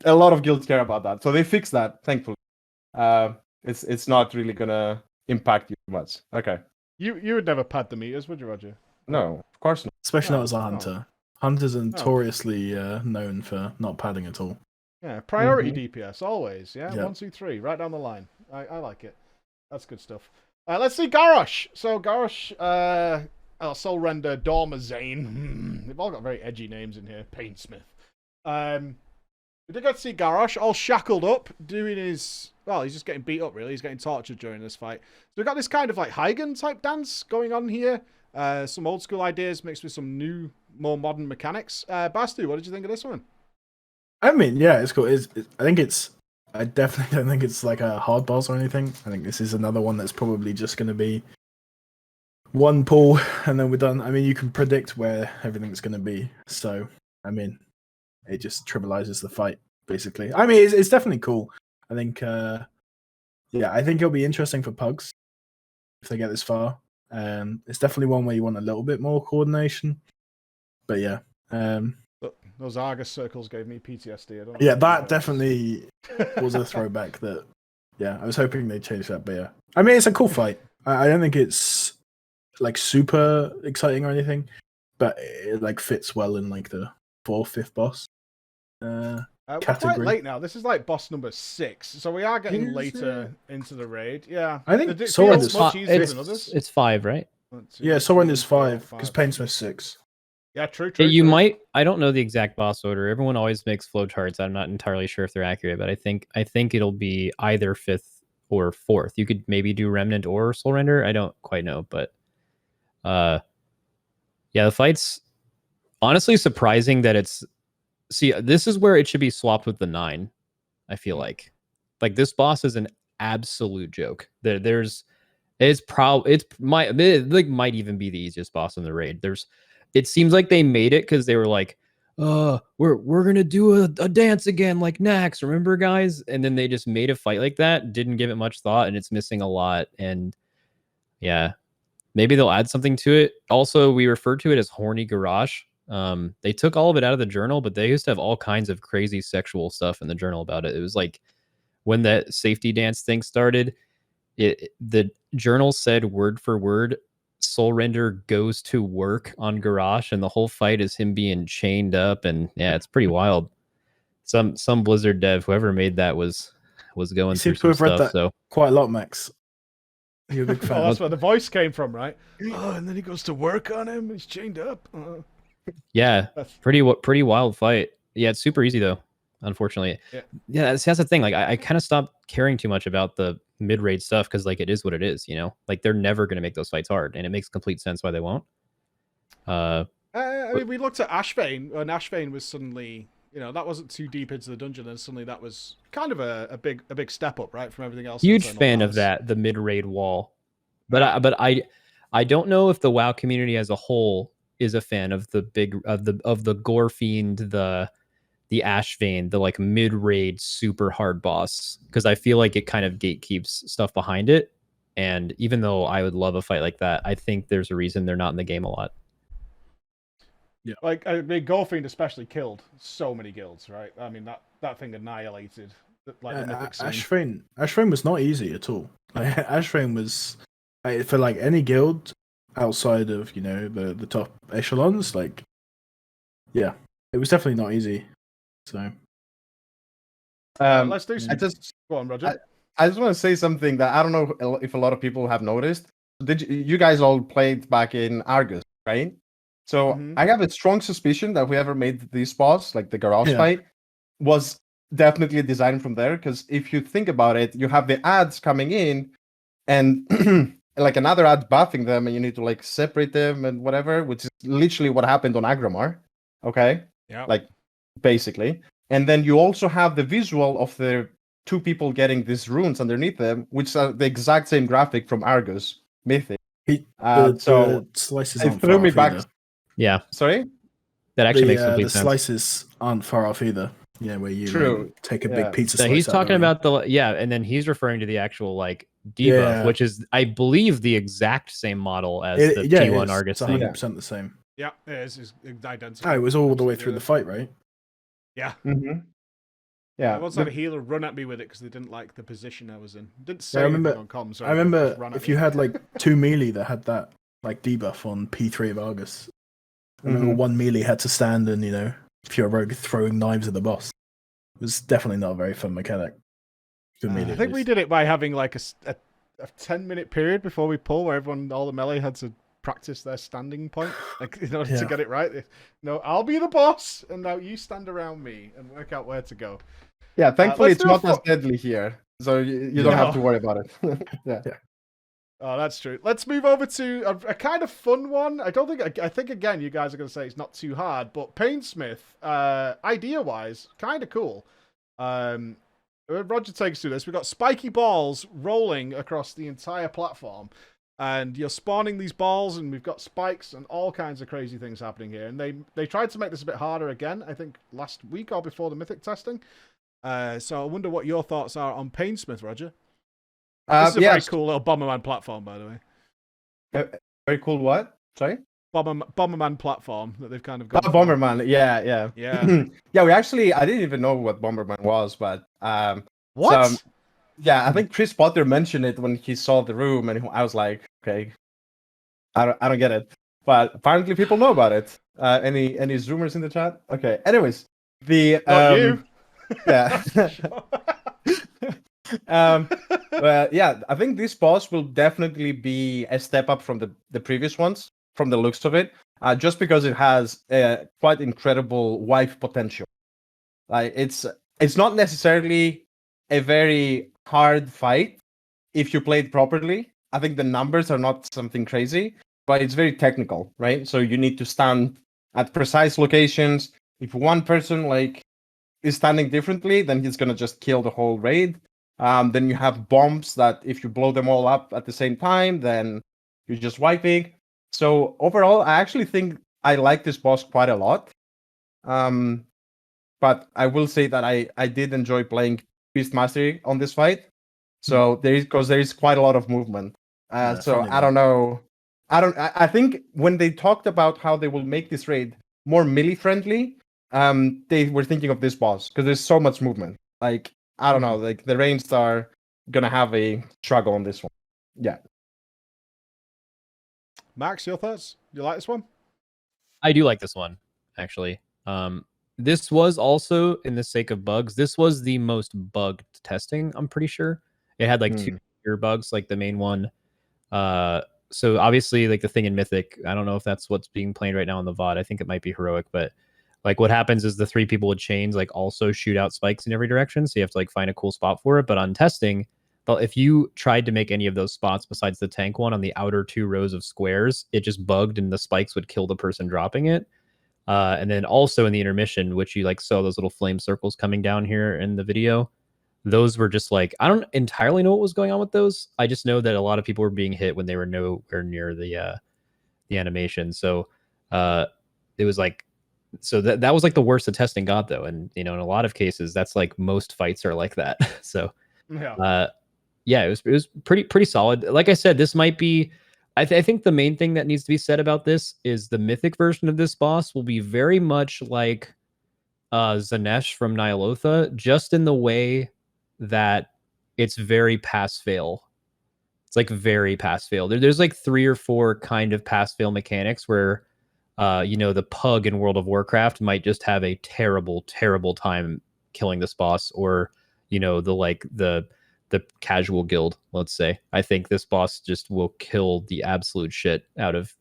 a lot of guilds care about that. So they fixed that, thankfully. It's not really gonna impact you much. Okay. You would never pad the meters, would you, Roger? No, of course not. Especially No, not as a no. hunter. Hunters are notoriously known for not padding at all. Yeah, priority DPS always. Yeah, Yeah. 1, 2, 3, right down the line. I like it. That's good stuff. Let's see Garrosh. So Garrosh, Soulrender Dormazain. They've all got very edgy names in here. Painsmith. We did get to see Garrosh all shackled up, doing his... Well, he's just getting beat up, really. He's getting tortured during this fight. So we've got this kind of like Heigen type dance going on here. Some old school ideas mixed with some new, more modern mechanics. Bastu, what did you think of this one? I mean, yeah, it's cool. I definitely don't think it's like a hard boss or anything. I think this is another one that's probably just going to be one pull and then we're done. I mean, you can predict where everything's going to be. So, I mean, it just trivializes the fight, basically. I mean, it's definitely cool. I think, I think it'll be interesting for pugs if they get this far. It's definitely one where you want a little bit more coordination. But yeah. Those Argus circles gave me PTSD. I don't know Yeah, that definitely was a throwback that, yeah, I was hoping they'd change that, but yeah. I mean, it's a cool fight. I don't think it's like super exciting or anything, but it like fits well in like the 4th, 5th boss. We're quite category. late now. This is like boss number 6, so we are getting Is later into the raid. Yeah, I think it feels Soulrender's much easier than others. It's 5, right? 1, 2, Yeah, Soulrender's 3, 4, 5 because 5. Painsmith's 6. Yeah, true. You might. I don't know the exact boss order. Everyone always makes flowcharts. I'm not entirely sure if they're accurate, but I think it'll be either 5th or 4th. You could maybe do Remnant or Soulrender. I don't quite know, but yeah, the fight's honestly surprising that it's. See, this is where it should be swapped with the 9. I feel like this boss is an absolute joke. It might even be the easiest boss in the raid. It seems like they made it because they were like, we're gonna do a dance again like Nax, remember guys? And then they just made a fight like that, didn't give it much thought, and it's missing a lot. And yeah, maybe they'll add something to it. Also, we refer to it as horny garage. They took all of it out of the journal, but they used to have all kinds of crazy sexual stuff in the journal about it. It was like when that safety dance thing started, the journal said word for word, Soulrender goes to work on Garrosh, and the whole fight is him being chained up, and yeah, it's pretty wild. Some Blizzard dev, whoever made that, was going You through seem to some have read stuff. that So quite a lot, Max. You're a big fan. Oh, that's where the voice came from, right? Oh, and then he goes to work on him. He's chained up. yeah, That's- pretty wild fight. Yeah, it's super easy though. Unfortunately, Yeah. that's the thing. Like, I kind of stopped caring too much about the mid-range stuff because like it is what it is, you know. Like they're never going to make those fights hard, and it makes complete sense why they won't. I mean, we looked at Ashvane, and Ashvane was suddenly, you know, that wasn't too deep into the dungeon, and suddenly that was kind of a big step up, right, from everything else. Huge inside fan North of Palace. that, the mid-raid wall. But I don't know if the WoW community as a whole is a fan of the the Gore Fiend, the Ashvane, the like mid-raid super hard boss, because I feel like it kind of gatekeeps stuff behind it. And even though I would love a fight like that, I think there's a reason they're not in the game a lot. Yeah. Like, I mean, Goldfiend especially killed so many guilds, right? I mean, that thing annihilated like the mythic scene. Ashvane was not easy at all. Like, Ashvane was for like any guild outside of, you know, the top echelons. Like, yeah, it was definitely not easy. So Let's do some. I just Go on, Roger. I just want to say something that I don't know if a lot of people have noticed. You guys all played back in Argus, right? So Mhm. I have a strong suspicion that whoever made this boss, like the garage Yeah. fight, was definitely designed from there. Because if you think about it, you have the ads coming in, and like another ad buffing them, and you need to like separate them and whatever, which is literally what happened on Agramar. Okay, Yeah. like basically. And then you also have the visual of the two people getting these runes underneath them, which are the exact same graphic from Argus Mythic. So the slices it aren't threw far me off back. either. Yeah, Sorry? that actually makes The complete sense. slices aren't far off either. Yeah, where you True. take a Yeah. big pizza So slice. he's out of talking it. about and then he's referring to the actual like debuff, Yeah. which is I believe the exact same model as the Yeah, T1 it's Argus thing. 100% the same. Yeah, it is. It's identical. Oh, it was all the way Absolutely through the identical. fight, right? Yeah. Mm-hmm. I Yeah. once had a healer run at me with it because they didn't like the position I was in. Didn't say I anything remember- on comms. I remember if you had like two melee that had that like debuff on P3 of Argus. I remember one melee had to stand and, you know, if you're a rogue throwing knives at the boss. It was definitely not a very fun mechanic. For melee, I at think we least. did it by having like a 10-minute period before we pull, where all the melee had to practice their standing point, like in order to Yeah. get it right. No, I'll be the boss, and now you stand around me and work out where to go. Yeah, thankfully let's it's do a not as deadly here. So you don't have to No. worry about it. Yeah. Oh, that's true. Let's move over to a kind of fun one. I think again you guys are going to say it's not too hard, but Painsmith, idea-wise, kind of cool. Roger takes through this. We've got spiky balls rolling across the entire platform, and you're spawning these balls, and we've got spikes and all kinds of crazy things happening here. And they tried to make this a bit harder again, I think last week or before the Mythic testing. So I wonder what your thoughts are on Painsmith, Roger. This is a very cool little Bomberman platform, by the way. Very cool what? Sorry? Bomberman platform that they've kind of got. Oh, Bomberman. Yeah. Yeah. Yeah, I didn't even know what Bomberman was, but What? yeah, I think Chris Potter mentioned it when he saw the room, and I was like, okay, I don't get it, but apparently people know about it. Any Zoomers in the chat? Okay. Anyways, Not you. Yeah. Well, yeah, I think this boss will definitely be a step up from the previous ones, from the looks of it, just because it has quite incredible wipe potential. Like it's not necessarily a very hard fight if you play it properly. I think the numbers are not something crazy, but it's very technical, right? So you need to stand at precise locations. If one person like is standing differently, then he's gonna just kill the whole raid. Then you have bombs that if you blow them all up at the same time, then you're just wiping. So overall, I actually think I like this boss quite a lot. But I will say that I did enjoy playing Beast Mastery on this fight. So there is quite a lot of movement. Yeah, So funny I don't know. I think when they talked about how they will make this raid more melee friendly, they were thinking of this boss because there's so much movement. Like I don't know, like the ranged are gonna have a struggle on this one. Yeah. Max, your thoughts? You like this one? I do like this one, actually. This was also, in the sake of bugs, this was the most bugged testing, I'm pretty sure. It had like 2 major bugs, like the main one. So obviously, like the thing in Mythic, I don't know if that's what's being played right now on the VOD. I think it might be Heroic, but like what happens is the 3 people with chains like also shoot out spikes in every direction. So you have to like find a cool spot for it. But on testing, well, if you tried to make any of those spots besides the tank one on the outer 2 rows of squares, it just bugged and the spikes would kill the person dropping it. And then also in the intermission, which you like saw those little flame circles coming down here in the video, those were just like, I don't entirely know what was going on with those. I just know that a lot of people were being hit when they were nowhere near the animation. So it was like, so that was like the worst the testing got though. And you know, in a lot of cases, that's like most fights are like that. So yeah, it was pretty solid. Like I said, this might be. I think the main thing that needs to be said about this is the mythic version of this boss will be very much like Zanesh from Nyalotha, just in the way that it's very pass fail. It's like very pass fail. There's like 3 or 4 kind of pass fail mechanics where you know, the pug in World of Warcraft might just have a terrible time killing this boss, or you know, the casual guild, let's say. I think this boss just will kill the absolute shit out of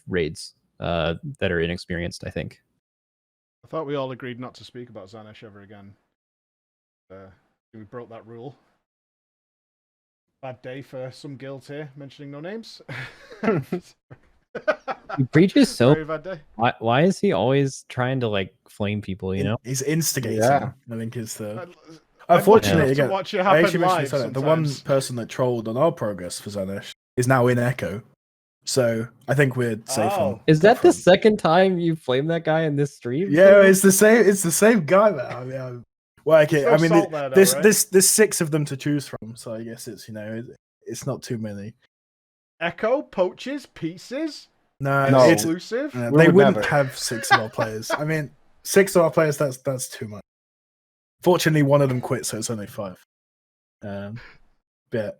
raids that are inexperienced, I think. I thought we all agreed not to speak about Zanesh ever again. We broke that rule. Bad day for some guilds here, mentioning no names. He preaches so. Very bad day. Why is he always trying to like flame people? You know, he's instigating. Yeah. I think is the. I'd Unfortunately, watch again, watch it I happen actually live mentioned the one sometimes. person that trolled on our progress for Zanesh is now in Echo, so I think we're safe. Oh. is that the front. second time you flamed that guy in this stream? Yeah, it's the same. It's the same guy, man. I mean, well, okay. There's no I mean, salt there, though, right? there's 6 of them to choose from, so I guess it's it's not too many. Echo, poaches, pieces. No, No. it's Exclusive. they would wouldn't never. have 6 of our players. I mean, 6 of our players. That's too much. Fortunately, one of them quit, so it's only 5. But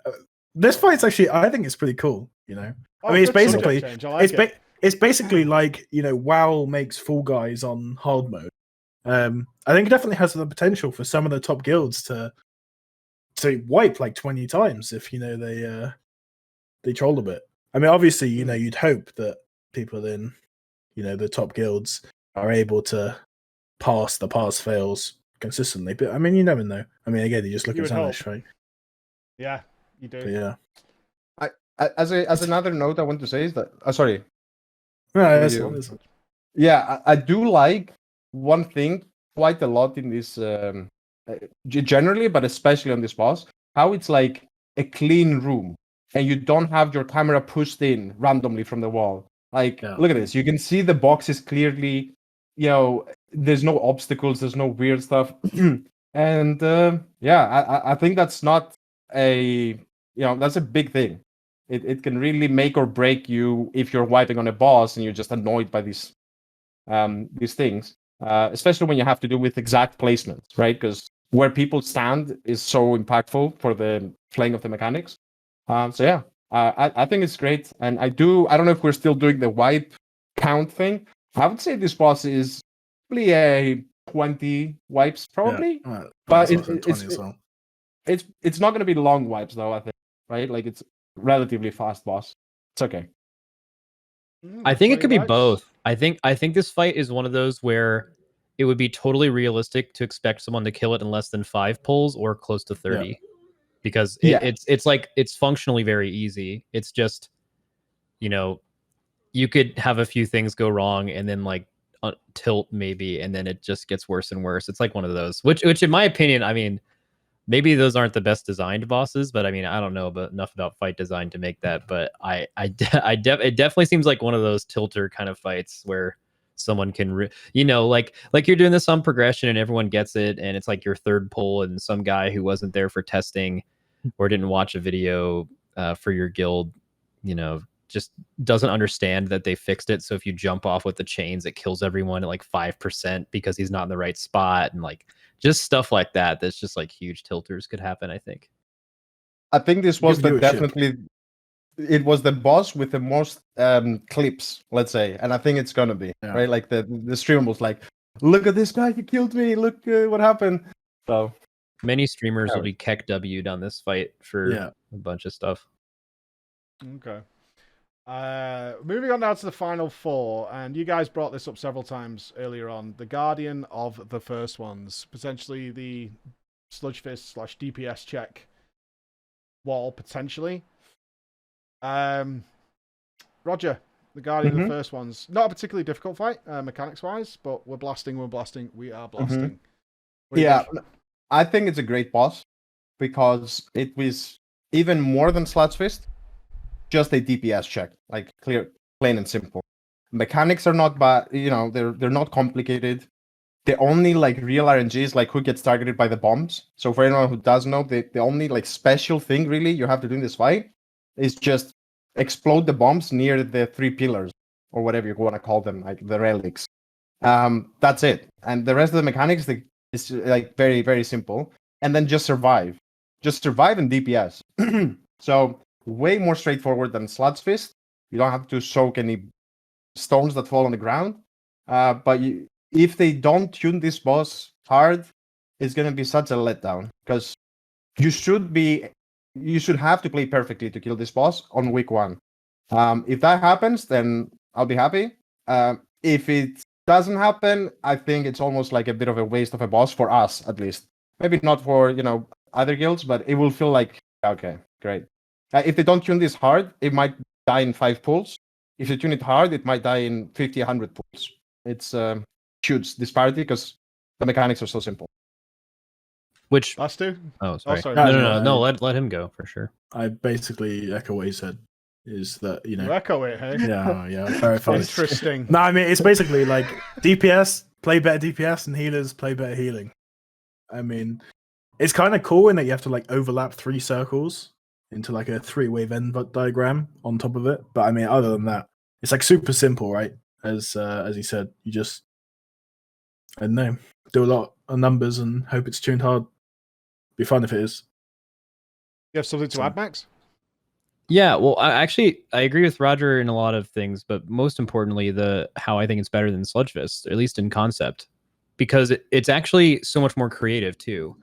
this fight's actually, I think it's pretty cool. You know, Oh, I mean, it's good subject basically change. I like it. it's basically like, you know, WoW makes Fall Guys on hard mode. I think it definitely has the potential for some of the top guilds to wipe like 20 times if, you know, they troll a bit. I mean, obviously, you know, you'd hope that people in, you know, the top guilds are able to pass the pass fails consistently, but I mean, you never know. I mean, again, you just look You at would Zanesh, hope. right? Yeah, you do. But yeah. As another note I want to say is that sorry. No, that's you. all, that's all. Yeah, I do like one thing quite a lot in this generally, but especially on this boss, how it's like a clean room and you don't have your camera pushed in randomly from the wall. Like, Yeah. look at this. You can see the boxes clearly. You know, there's no obstacles. There's no weird stuff. And yeah, I think that's not that's a big thing. It can really make or break you if you're wiping on a boss and you're just annoyed by these things, especially when you have to do with exact placements, right? Because where people stand is so impactful for the playing of the mechanics. So yeah, I think it's great, and I don't know if we're still doing the wipe count thing. I would say this boss is probably a 20 wipes, probably. Yeah. Alright, But that's also 20 as well. It's not going to be long wipes though. I think, right? Like it's relatively fast boss. It's okay. I think it could be 20 both. I think this fight is one of those where it would be totally realistic to expect someone to kill it in less than 5 pulls or close to 30. Because it's like it's functionally very easy. It's just, you know, you could have a few things go wrong and then like tilt maybe, and then it just gets worse and worse. It's like one of those, which in my opinion, I mean, maybe those aren't the best designed bosses, but I mean, I don't know enough about fight design to make that. But it definitely seems like one of those tilter kind of fights where someone can like you're doing this on progression and everyone gets it, and it's like your third pull, and some guy who wasn't there for testing or didn't watch a video for your guild, just doesn't understand that they fixed it. So if you jump off with the chains, it kills everyone at like 5% because he's not in the right spot, and like just stuff like that. That's just like huge tilters could happen, I think. I think this was Give definitely it was the boss with the most clips, let's say, and I think it's gonna be right. Like the streamer was like, "Look at this guy! He killed me! Look what happened!" So many streamers will be Keck W'd on this fight for a bunch of stuff. Okay. Moving on now to the final four, and you guys brought this up several times earlier on. The Guardian of the First Ones, potentially the Sludge Fist / DPS check wall, potentially. Roger, the Guardian of the First Ones. Not a particularly difficult fight, mechanics-wise, but we're blasting, we are blasting. Yeah, I think it's a great boss because it was even more than Sludge Fist, just a DPS check, like clear, plain and simple. Mechanics are not bad, they're not complicated. The only like real RNG is like who gets targeted by the bombs. So for anyone who doesn't know, the only like special thing really you have to do in this fight is just explode the bombs near the 3 pillars or whatever you want to call them, like the relics. That's it. And the rest of the mechanics is like very, very simple. And then just survive. Just survive and DPS. So way more straightforward than Sludge Fist. You don't have to soak any stones that fall on the ground. But if they don't tune this boss hard, it's going to be such a letdown. Because you should have to play perfectly to kill this boss on week 1. If that happens, then I'll be happy. If it doesn't happen, I think it's almost like a bit of a waste of a boss for us, at least. Maybe not for other guilds, but it will feel like okay, great. If they don't tune this hard, it might die in 5 pulls. If you tune it hard, it might die in 50, 100 pulls. It's huge disparity because the mechanics are so simple. Which last two? Oh, sorry. sorry. No. Let him go for sure. I basically echo what he said. Is that You echo it, hey? Yeah, very fast. Interesting. No, I mean it's basically like DPS play better DPS and healers play better healing. I mean, it's kind of cool in that you have to like overlap 3 circles into like a 3-way Venn diagram on top of it. But I mean, other than that, it's like super simple, right? As he said, you just I don't know, do a lot of numbers and hope it's tuned hard. Be fun if it is. You have something to add, Max? Yeah, well, I agree with Roger in a lot of things, but most importantly, how I think it's better than Sludge Fist, at least in concept, because it's actually so much more creative too.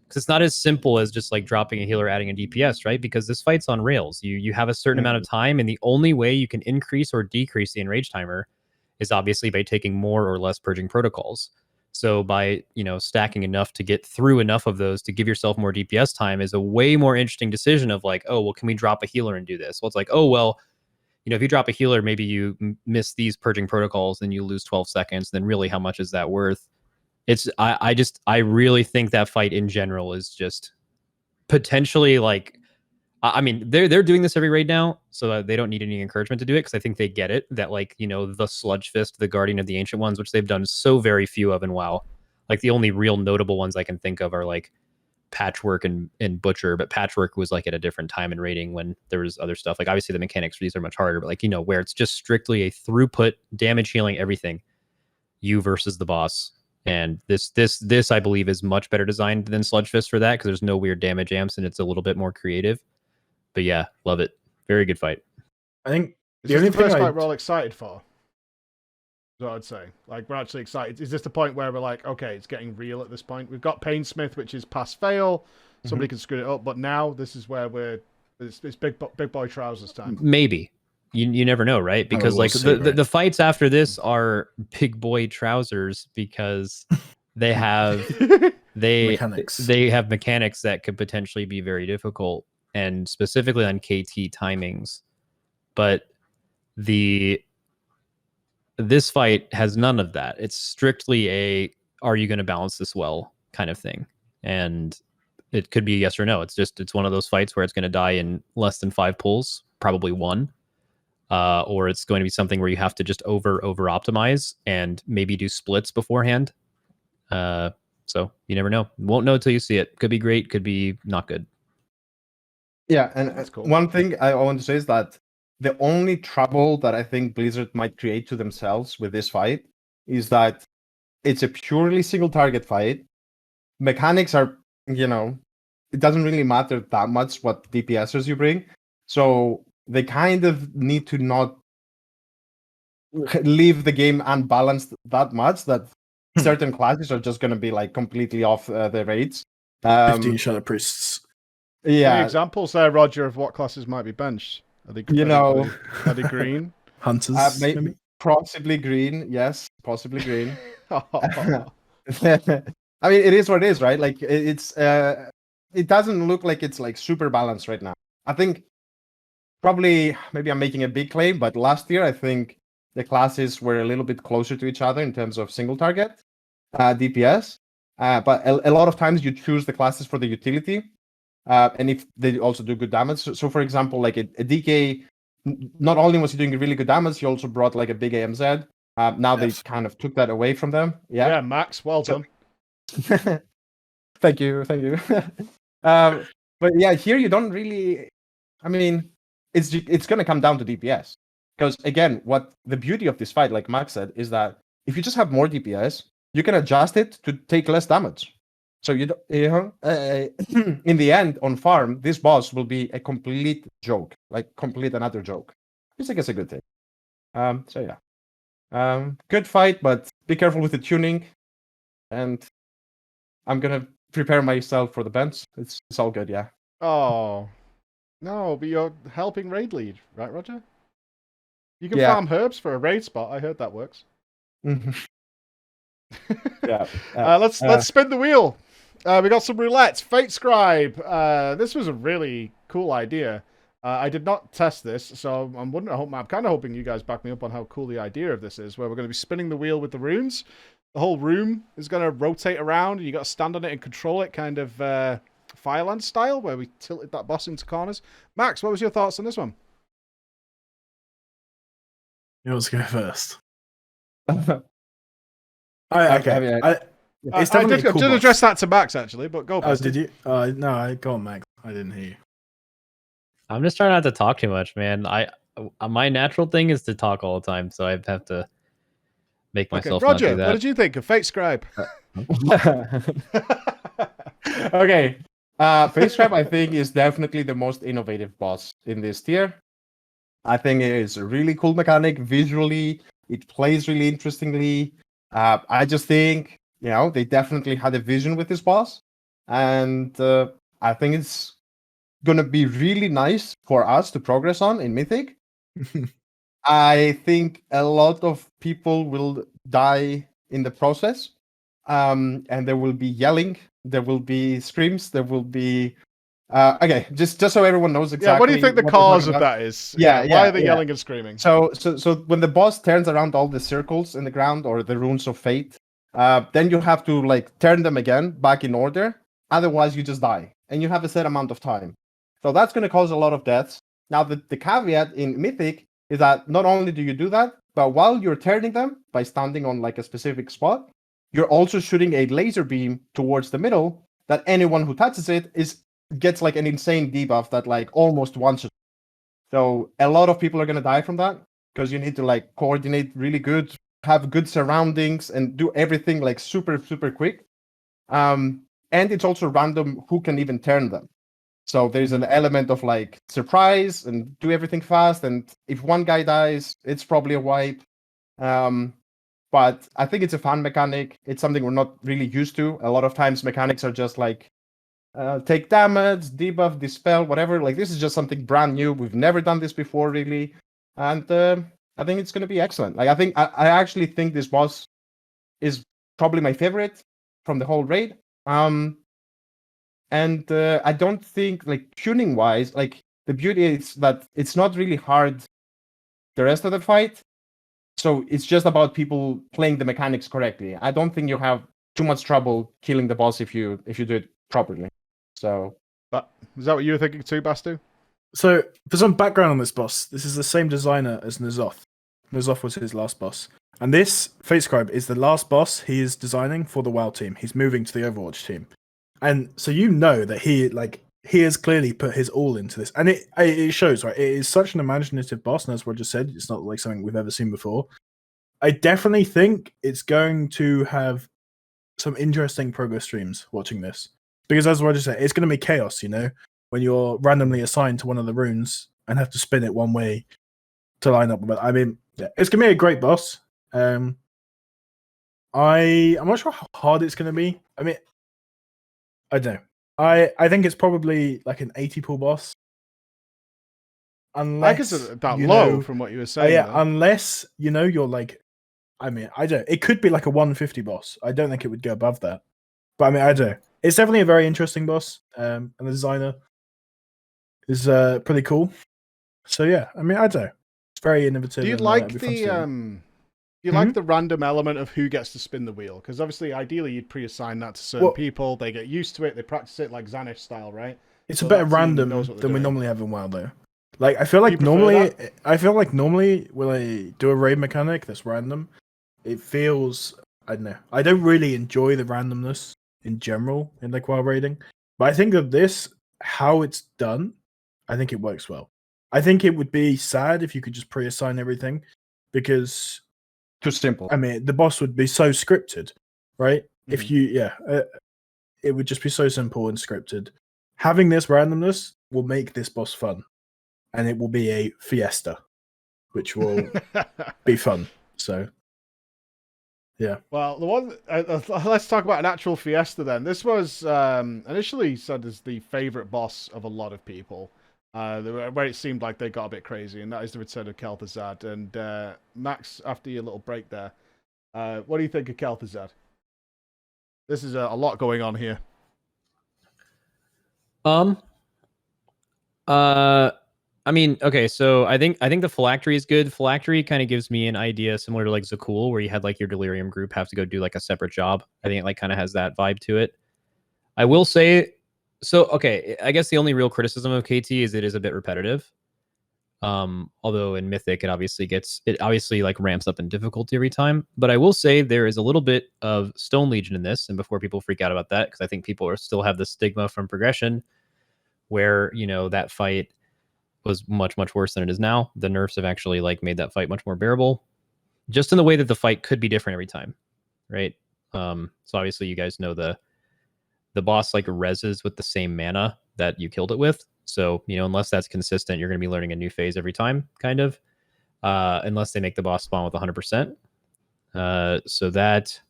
Because it's not as simple as just like dropping a healer, adding a DPS, right? Because this fight's on rails. You have a certain amount of time, and the only way you can increase or decrease the enrage timer is obviously by taking more or less purging protocols. So by stacking enough to get through enough of those to give yourself more DPS time is a way more interesting decision of like, oh well, can we drop a healer and do this? Well, it's like, oh well, if you drop a healer, maybe you miss these purging protocols, then you lose 12 seconds. Then really, how much is that worth? I really think that fight in general is just potentially like, I mean, they're doing this every raid now, so they don't need any encouragement to do it because I think they get it that like the Sludge Fist, the Guardian of the Ancient Ones, which they've done so very few of in WoW. Like the only real notable ones I can think of are like Patchwork and Butcher, but Patchwork was like at a different time in raiding when there was other stuff. Like obviously the mechanics for these are much harder, but like where it's just strictly a throughput, damage healing, everything. You versus the boss. And this I believe is much better designed than Sludge Fist for that because there's no weird damage amps and it's a little bit more creative. But yeah, love it. Very good fight. I think the only first fight we're all excited for. Is what I'd say. Like we're actually excited. Is this the point where we're like, okay, it's getting real at this point? We've got Painsmith, which is pass fail. Somebody can screw it up, but now this is where it's big boy trousers time. Maybe. You never know, right? Because like the fights after this are big boy trousers because they have mechanics. They have mechanics that could potentially be very difficult, and specifically on KT timings. But this fight has none of that. It's strictly are you going to balance this well kind of thing, and it could be yes or no. It's one of those fights where it's going to die in less than 5 pulls, probably 1. or it's going to be something where you have to just over optimize and maybe do splits beforehand. So you never know. Won't know till you see it. Could be great, could be not good. Yeah, and That's cool. one thing I want to say is that the only trouble that I think Blizzard might create to themselves with this fight is that it's a purely single target fight. Mechanics are, it doesn't really matter that much what DPSers you bring. So they kind of need to not leave the game unbalanced that much that certain classes are just going to be like completely off the rates. 15 Shadow Priests. Yeah. Any examples there, Roger, of what classes might be benched? Are they, are they green? Hunters, maybe? Possibly green, yes. Possibly green. I mean, it is what it is, right? Like, it doesn't look like it's like super balanced right now. I think probably, maybe I'm making a big claim, but last year, I think the classes were a little bit closer to each other in terms of single target DPS. But a lot of times you choose the classes for the utility. And if they also do good damage. So for example, like a DK, not only was he doing really good damage, he also brought like a big AMZ. Now they kind of took that away from them. Yeah, Max, well done. Thank you. But yeah, here you don't really. I mean, it's going to come down to DPS because again, what the beauty of this fight, like Max said, is that if you just have more DPS, you can adjust it to take less damage. So in the end, on farm, this boss will be a complete joke, like complete another joke. I think it's a good thing. So yeah, good fight, but be careful with the tuning. And I'm gonna prepare myself for the bench. It's all good, yeah. Oh no, but you're helping raid lead, right, Roger? You can farm herbs for a raid spot. I heard that works. Yeah. Let's spin the wheel. We got some roulettes. Fatescribe. This was a really cool idea. I did not test this, so I'm kind of hoping you guys back me up on how cool the idea of this is, where we're going to be spinning the wheel with the runes. The whole room is going to rotate around, and you got to stand on it and control it, kind of Fireland style, where we tilted that boss into corners. Max, what was your thoughts on this one? You want to go first? I did address that to Max, actually, but go. Oh, did you? No, go on, Max. I didn't hear you. I'm just trying not to talk too much, man. My natural thing is to talk all the time, so I have to make myself Roger, not do that. what did you think of Fatescribe? Okay. Fatescribe, I think, is definitely the most innovative boss in this tier. I think it is a really cool mechanic. Visually, it plays really interestingly. I just think, they definitely had a vision with this boss. And I think it's going to be really nice for us to progress on in Mythic. I think a lot of people will die in the process. And there will be yelling. There will be screams. There will be... okay, just so everyone knows exactly. Yeah, what do you think the cause of that is? Why are they yelling and screaming? So when the boss turns around all the circles in the ground or the runes of fate, then you have to like turn them again back in order. Otherwise, you just die, and you have a set amount of time. So that's going to cause a lot of deaths. Now, the caveat in Mythic is that not only do you do that, but while you're turning them by standing on like a specific spot, you're also shooting a laser beam towards the middle that anyone who touches it gets like an insane debuff that like almost one-shots. So a lot of people are going to die from that because you need to like coordinate really good, have good surroundings, and do everything like super, super quick. And it's also random who can even turn them. So there's an element of like surprise and do everything fast. And if one guy dies, it's probably a wipe. But I think it's a fun mechanic. It's something we're not really used to. A lot of times mechanics are just like take damage, debuff, dispel, whatever. Like this is just something brand new. We've never done this before, really. And I think it's going to be excellent. Like I actually think this boss is probably my favorite from the whole raid. And I don't think, like, tuning-wise, like, the beauty is that it's not really hard the rest of the fight. So it's just about people playing the mechanics correctly. I don't think you have too much trouble killing the boss if you do it properly. So... But is that what you were thinking too, Bastu? So, for some background on this boss, this is the same designer as N'Zoth. N'Zoth was his last boss. And this Fatescribe is the last boss he is designing for the WoW team. He's moving to the Overwatch team. And so you know that he has clearly put his all into this. And it shows, right? It is such an imaginative boss, and as Roger said, it's not like something we've ever seen before. I definitely think it's going to have some interesting progress streams watching this. Because as Roger said, it's going to be chaos, when you're randomly assigned to one of the runes and have to spin it one way to line up with it. I mean, yeah, it's going to be a great boss. I'm not sure how hard it's going to be. I mean, I don't know. I think it's probably like an 80 pull boss. Unless I consider it that low from what you were saying. Yeah, unless you're like, I mean, I don't. It could be like a 150 boss. I don't think it would go above that. But I mean, I don't. It's definitely a very interesting boss. And the designer is pretty cool. So yeah, I mean, I don't know. It's very innovative. Do you and, like it'd be fun to do you like the random element of who gets to spin the wheel? Because obviously, ideally, you'd pre-assign that to certain people. They get used to it. They practice it like Xanish style, right? It's So a bit that team random knows what they're than we doing. normally have in WoW, though. Like I feel like Do you prefer normally when I do a raid mechanic that's random, it feels, I don't know. I don't really enjoy the randomness in general in like WoW raiding, but I think that this, how it's done, I think it works well. I think it would be sad if you could just pre-assign everything, because Too simple. I mean the boss would be so scripted, right? If you it would just be so simple and scripted. Having this randomness will make this boss fun, and it will be a fiesta, which will be fun. So, yeah. Well, the one let's talk about an actual fiesta then. This was initially said as the favorite boss of a lot of people, where it seemed like they got a bit crazy, and that is the return of Kel'Thuzad. And Max, after your little break there, what do you think of Kel'Thuzad? This is a lot going on here. I mean, okay, so I think the phylactery is good. Phylactery kind of gives me an idea similar to like Zakul, where you had like your delirium group have to go do like a separate job. I think it like kind of has that vibe to it. I will say, so okay, I guess the only real criticism of KT is it is a bit repetitive. Although in Mythic it obviously like ramps up in difficulty every time. But I will say there is a little bit of Stone Legion in this, and before people freak out about that, because I think people still have the stigma from progression, where that fight was much worse than it is now. The nerfs have actually like made that fight much more bearable, just in the way that the fight could be different every time, right? So obviously you guys know the boss like reses with the same mana that you killed it with. So unless that's consistent, you're going to be learning a new phase every time, kind of, unless they make the boss spawn with 100%. So that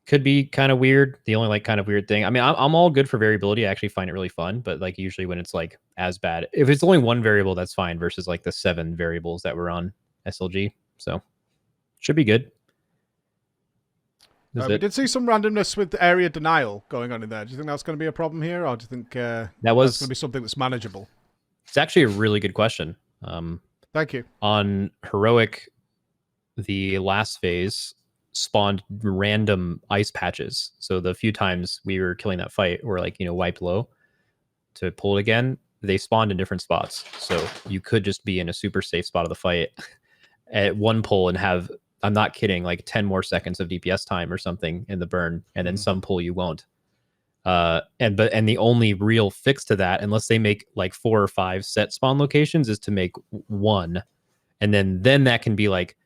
could be kind of weird. The only like kind of weird thing, I mean, I'm all good for variability. I actually find it really fun, but like usually when it's like as bad, if it's only one variable, that's fine, versus like the 7 variables that were on SLG. So should be good. We did see some randomness with area denial going on in there. Do you think that's going to be a problem here, or do you think that's going to be something that's manageable? It's actually a really good question. Thank you. On Heroic, the last phase spawned random ice patches. So the few times we were killing that fight were like, wiped low to pull it again. They spawned in different spots. So you could just be in a super safe spot of the fight at one pull and have, I'm not kidding, like 10 more seconds of DPS time or something in the burn, and then some pull you won't. And the only real fix to that, unless they make like 4 or 5 set spawn locations, is to make one, and then that can be like,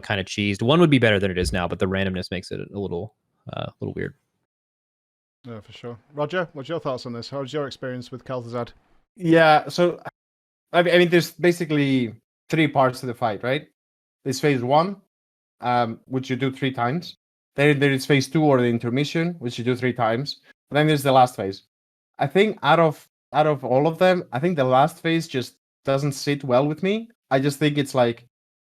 kind of cheesed. One would be better than it is now, but the randomness makes it a little weird. Yeah, for sure. Roger, what's your thoughts on this? How's your experience with Kel'Thuzad? Yeah, so I mean, there's basically 3 parts to the fight, right? There's phase 1, which you do 3 times. There is phase 2, or the intermission, which you do 3 times. And then there's the last phase. I think out of all of them, I think the last phase just doesn't sit well with me. I just think it's like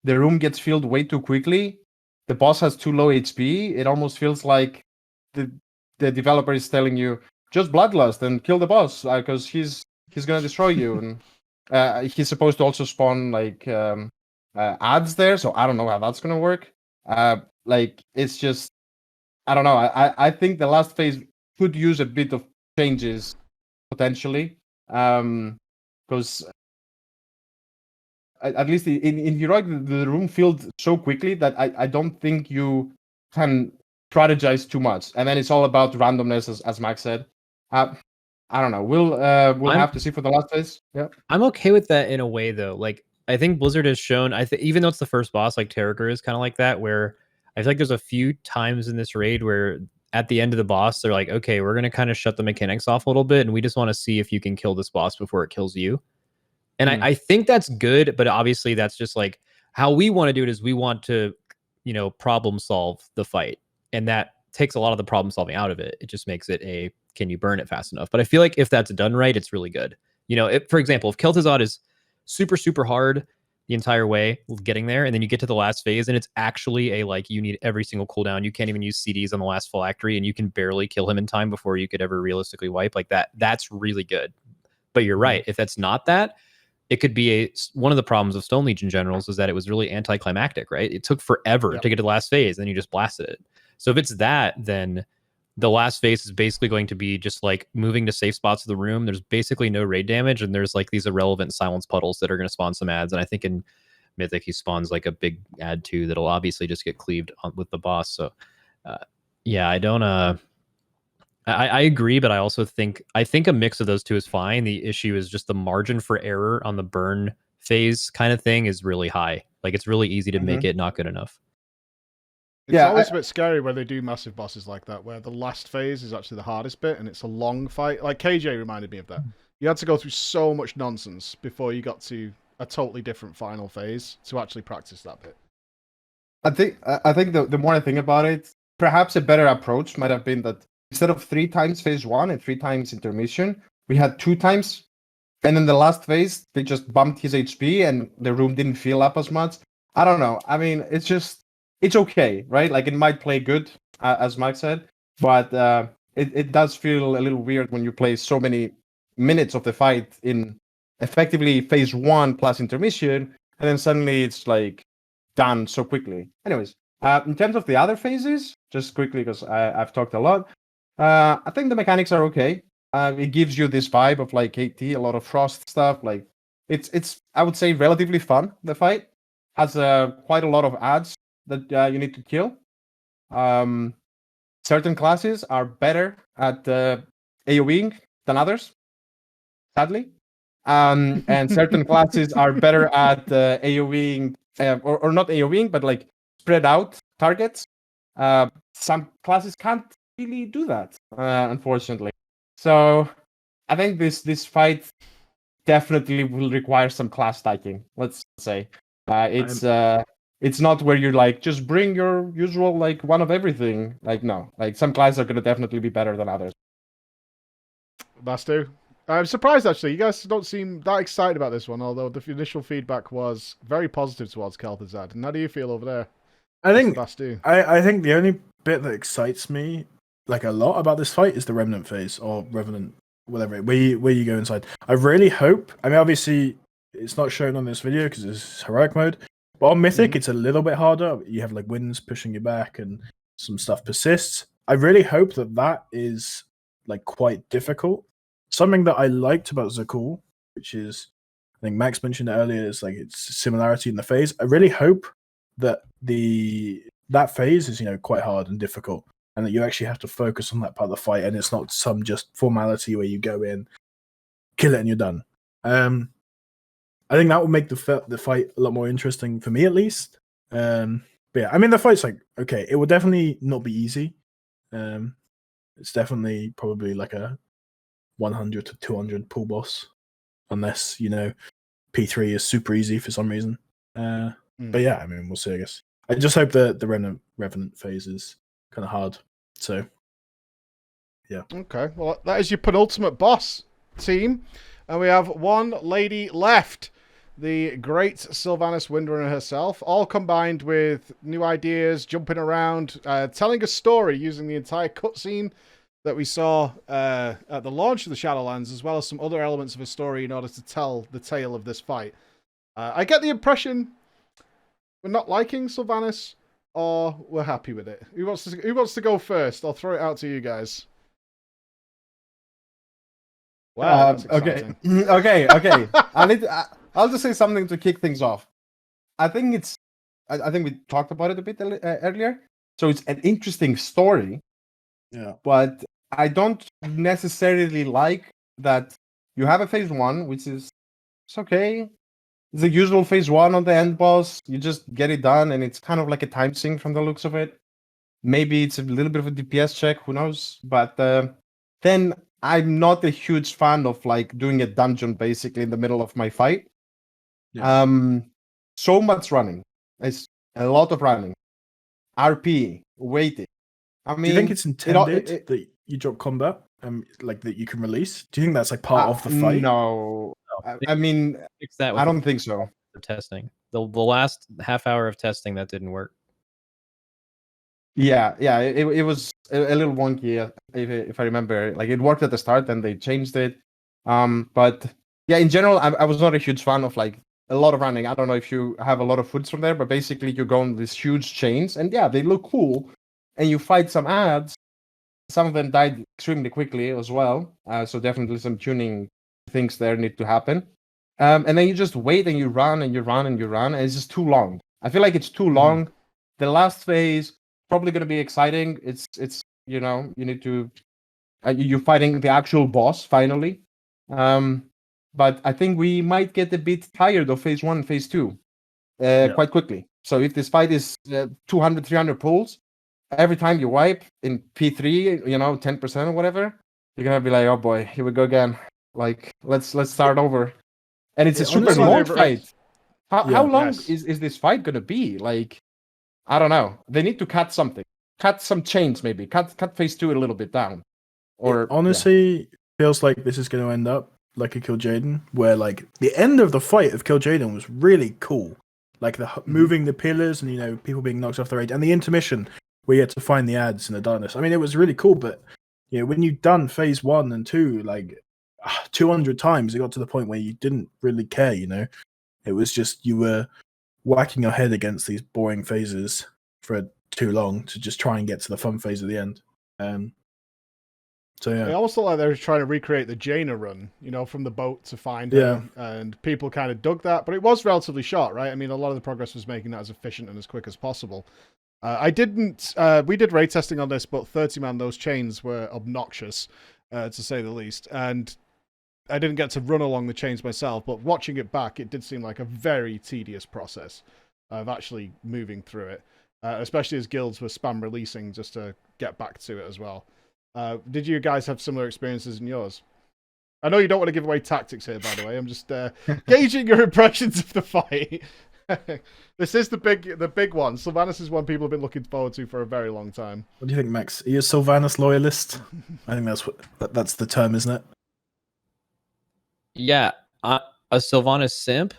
the room gets filled way too quickly. The boss has too low HP. It almost feels like the developer is telling you, just bloodlust and kill the boss, because he's gonna destroy you. And he's supposed to also spawn like ads there, so I don't know how that's gonna work. Like, it's just, I don't know. I think the last phase could use a bit of changes potentially. Because at least in heroic, the room filled so quickly that I don't think you can strategize too much, and then it's all about randomness, as Max said. I don't know. We'll have to see for the last phase. Yeah, I'm okay with that in a way, though. Like, I think Blizzard has shown, even though it's the first boss, like Tarragrue is kind of like that, where I feel like there's a few times in this raid where at the end of the boss, they're like, okay, we're going to kind of shut the mechanics off a little bit, and we just want to see if you can kill this boss before it kills you. And I think that's good, but obviously that's just like how we want to do it is we want to, problem solve the fight. And that takes a lot of the problem solving out of it. It just makes it can you burn it fast enough? But I feel like if that's done right, it's really good. For example, if Kel'Thuzad is super, super hard the entire way getting there, and then you get to the last phase and it's actually you need every single cooldown. You can't even use CDs on the last phylactery and you can barely kill him in time before you could ever realistically wipe like that. That's really good. But you're right. If that's not that, it could be one of the problems of Stone Legion generals is that it was really anticlimactic, right? It took forever to get to the last phase, and then you just blasted it. So if it's that, then the last phase is basically going to be just like moving to safe spots of the room. There's basically no raid damage, and there's like these irrelevant silence puddles that are going to spawn some ads. And I think in Mythic he spawns like a big ad too that'll obviously just get cleaved with the boss. So yeah, I don't I agree, but I also think a mix of those two is fine. The issue is just the margin for error on the burn phase kind of thing is really high. Like it's really easy to make it not good enough. It's always a bit scary when they do massive bosses like that, where the last phase is actually the hardest bit, and it's a long fight. Like KJ reminded me of that. You had to go through so much nonsense before you got to a totally different final phase to actually practice that bit. I think the more I think about it, perhaps a better approach might have been that instead of 3 times phase 1 and 3 times intermission, we had 2 times, and in the last phase they just bumped his HP and the room didn't fill up as much. I don't know. I mean, it's okay, right? Like it might play good, as Mike said, but it does feel a little weird when you play so many minutes of the fight in effectively phase 1 plus intermission, and then suddenly it's like done so quickly. Anyways, in terms of the other phases, just quickly because I've talked a lot, I think the mechanics are okay. It gives you this vibe of like AT, a lot of frost stuff. Like it's I would say relatively fun. The fight has quite a lot of ads that you need to kill. Certain classes are better at AoEing than others, sadly. And certain classes are better at AoEing, or not AoEing, but like spread out targets. Some classes can't really do that, unfortunately. So I think this fight definitely will require some class stacking. Let's say it's not where you're like just bring your usual like one of everything. Like no, like some classes are gonna definitely be better than others. Bastu, I'm surprised actually. You guys don't seem that excited about this one, although the initial feedback was very positive towards Kel'Thuzad. And how do you feel over there? I think Bastu. I think the only bit that excites me like a lot about this fight is the Remnant phase or Revenant, whatever, where you go inside. I really hope. I mean, obviously, it's not shown on this video because it's heroic mode. But on Mythic, it's a little bit harder. You have like winds pushing you back, and some stuff persists. I really hope that is like quite difficult. Something that I liked about Zakul, which is, I think Max mentioned it earlier, is like its similarity in the phase. I really hope that that phase is quite hard and difficult, and that you actually have to focus on that part of the fight, and it's not some just formality where you go in, kill it, and you're done. I think that will make the fight a lot more interesting for me, at least. But yeah, I mean, the fight's like okay. It will definitely not be easy. It's definitely probably like a 100 to 200 pull boss, unless P3 is super easy for some reason. But yeah, I mean, we'll see. I guess I just hope that the Revenant phase is kind of hard. So yeah. Okay, well, that is your penultimate boss team, and we have one lady left. The great Sylvanas Windrunner herself, all combined with new ideas, jumping around, telling a story using the entire cutscene that we saw at the launch of the Shadowlands, as well as some other elements of a story in order to tell the tale of this fight. I get the impression we're not liking Sylvanas, or we're happy with it. Who wants to go first? I'll throw it out to you guys. Wow, that's Okay, exciting. okay. I'll just say something to kick things off. I think I think we talked about it a bit earlier. So it's an interesting story, Yeah. but I don't necessarily like that you have a phase 1, which is it's okay. It's the usual phase 1 on the end boss. You just get it done, and it's kind of like a time sink from the looks of it. Maybe it's a little bit of a DPS check, who knows? But then I'm not a huge fan of like doing a dungeon basically in the middle of my fight. Yeah. So much running. It's a lot of running. RP, waiting. I mean, Do you think it's intended that you drop combat, like that you can release? Do you think that's like part of the fight? No. No. I mean, Fix that I don't think so. with testing. The last half hour of testing that didn't work. Yeah, it was a little wonky if I remember. Like it worked at the start, and they changed it. But yeah, in general, I was not a huge fan of like a lot of running. I don't know if you have a lot of foods from there, but basically you go on these huge chains, and yeah, they look cool. And you fight some ads. Some of them died extremely quickly as well. So definitely some tuning things there need to happen. And then you just wait and you run and you run and you run, and it's just too long. I feel like it's too long. The last phase probably going to be exciting. It's you know, you need to you're fighting the actual boss finally. But I think we might get a bit tired of phase 1, phase 2 quite quickly. So if this fight is 200, 300 pulls, every time you wipe in P3, you know, 10% or whatever, you're gonna be like, oh boy, here we go again. Like let's start over. And it's a super honestly, long fight. How long Yes. is this fight gonna be? Like, I don't know. They need to cut something. Cut some chains, maybe. Cut phase 2 a little bit down. Or It honestly feels like this is going to end up like a Kill Jaden, where like the end of the fight of Kill Jaden was really cool. Like the moving the pillars and, you know, people being knocked off the rage, and the intermission where you had to find the ads in the darkness. I mean, it was really cool, but you know, when you've done phase 1 and 2 like 200 times, it got to the point where you didn't really care. You know, it was just you were whacking your head against these boring phases for too long to just try and get to the fun phase at the end. So yeah, It almost looked like they were trying to recreate the Jaina run, you know, from the boat to find her, and people kind of dug that, but it was relatively short, right? I mean, a lot of the progress was making that as efficient and as quick as possible. We did raid testing on this, but 30-man, those chains were obnoxious, to say the least, and I didn't get to run along the chains myself, but watching it back, it did seem like a very tedious process of actually moving through it, especially as guilds were spam releasing just to get back to it as well. Did you guys have similar experiences in yours? I know you don't want to give away tactics here, by the way. I'm just gauging your impressions of the fight. This is the big one. Sylvanas is one people have been looking forward to for a very long time. what do you think, Max? Are you a Sylvanas loyalist? I think that's the term, isn't it? Yeah, a Sylvanas simp.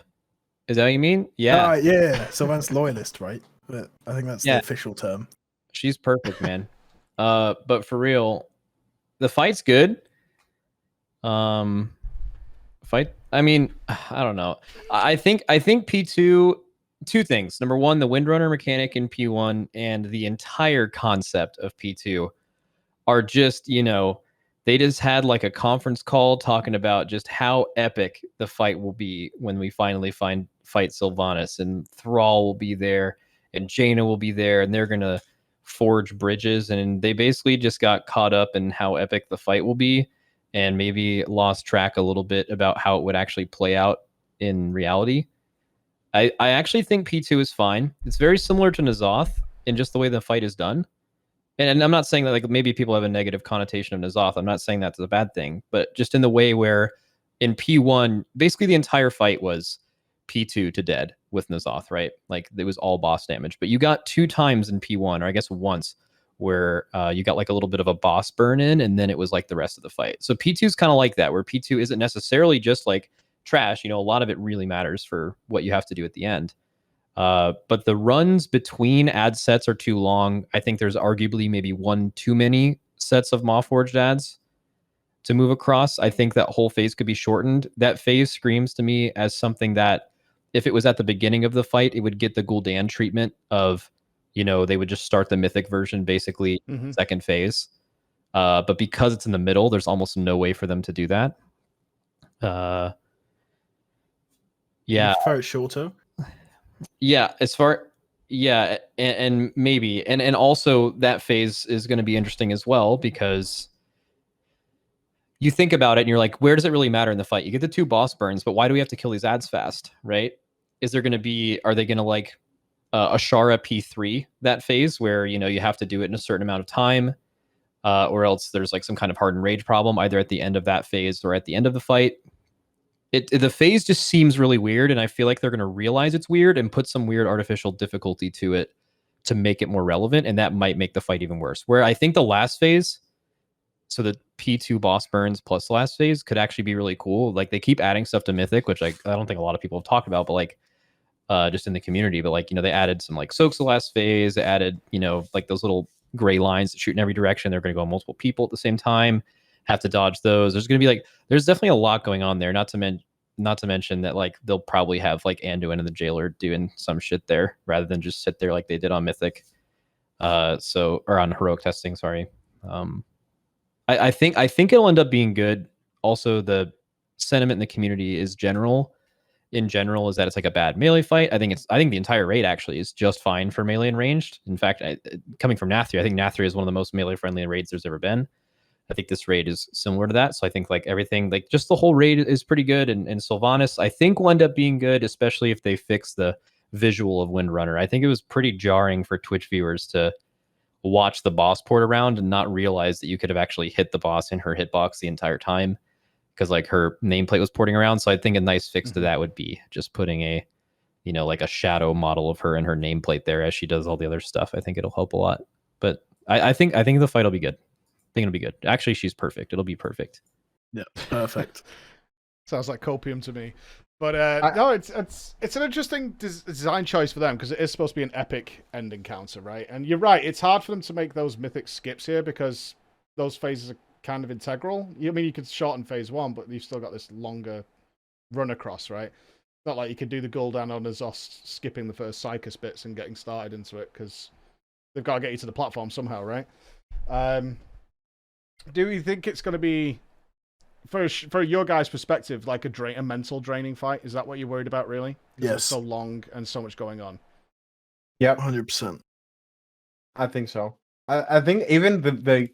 Is that what you mean? Yeah, Yeah. Sylvanas loyalist, right? But I think that's the official term. she's perfect, man. But for real, the fight's good. I mean, I don't know. I think P2, two things. Number one, the Windrunner mechanic in P1 and the entire concept of P2 are just, you know, they just had like a conference call talking about just how epic the fight will be when we finally fight Sylvanas, and Thrall will be there and Jaina will be there, and they're gonna forge bridges, and they basically just got caught up in how epic the fight will be and maybe lost track a little bit about how it would actually play out in reality. I actually think P2 is fine. It's very similar to N'Zoth in just the way the fight is done. And I'm not saying that like maybe people have a negative connotation of N'Zoth. I'm not saying that's a bad thing, but just in the way where in P1, basically the entire fight was P2 to dead with N'Zoth, right? Like it was all boss damage. But you got 2 times in P1, or I guess once, where you got like a little bit of a boss burn in, and then it was like the rest of the fight. So P2 is kind of like that, where P2 isn't necessarily just like trash. You know, a lot of it really matters for what you have to do at the end. But the runs between ad sets are too long. I think there's arguably maybe one too many sets of Mawforged ads to move across. I think that whole phase could be shortened. That phase screams to me as something that if it was at the beginning of the fight, it would get the Gul'dan treatment of, you know, they would just start the mythic version basically second phase. But because it's in the middle, there's almost no way for them to do that. Yeah, You prefer it shorter? yeah. Yeah, and maybe, and also that phase is going to be interesting as well because you think about it and you're like, where does it really matter in the fight? You get the 2 boss burns, but why do we have to kill these ads fast, right? Is there going to be? Are they going to like Ashara P3 that phase where you have to do it in a certain amount of time, or else there's like some kind of hardened rage problem either at the end of that phase or at the end of the fight. The phase just seems really weird, and I feel like they're going to realize it's weird and put some weird artificial difficulty to it to make it more relevant, and that might make the fight even worse. Where I think the last phase, so the P2 boss burns plus the last phase, could actually be really cool. Like they keep adding stuff to Mythic, which I don't think a lot of people have talked about, but like just in the community. But like they added some like soaks the last phase. They added like those little gray lines that shoot in every direction. They're going to go multiple people at the same time. Have to dodge those. There's going to be like there's definitely a lot going on there. Not to mention that like they'll probably have like Anduin and the Jailer doing some shit there rather than just sit there like they did on Mythic. Or on heroic testing. Sorry. I think it'll end up being good. Also, the sentiment in the community is in general is that it's like a bad melee fight. I think the entire raid actually is just fine for melee and ranged. In fact, coming from Nathria, I think Nathria is one of the most melee friendly raids there's ever been. I think this raid is similar to that. So I think like everything, like just the whole raid is pretty good. And Sylvanas, I think will end up being good, especially if they fix the visual of Windrunner. I think it was pretty jarring for Twitch viewers to watch the boss port around and not realize that you could have actually hit the boss in her hitbox the entire time because like her nameplate was porting around. So I think a nice fix to that would be just putting a, like a shadow model of her and her nameplate there as she does all the other stuff. I think it'll help a lot. But I think the fight will be good. I think it'll be good. Actually, she's perfect. It'll be perfect. Yeah, perfect. Sounds like copium to me. But no, it's an interesting design choice for them because it is supposed to be an epic end encounter, right? And you're right, it's hard for them to make those mythic skips here because those phases are kind of integral. I mean, you could shorten phase 1, but you've still got this longer run across, right? Not like you could do the Gul'dan on Azos skipping the first Psychus bits and getting started into it because they've got to get you to the platform somehow, right? Do you think it's going to be, for your guys' perspective, like a mental draining fight? Is that what you're worried about, really? Yes. It's so long and so much going on. Yep, 100%. I think so. I think even the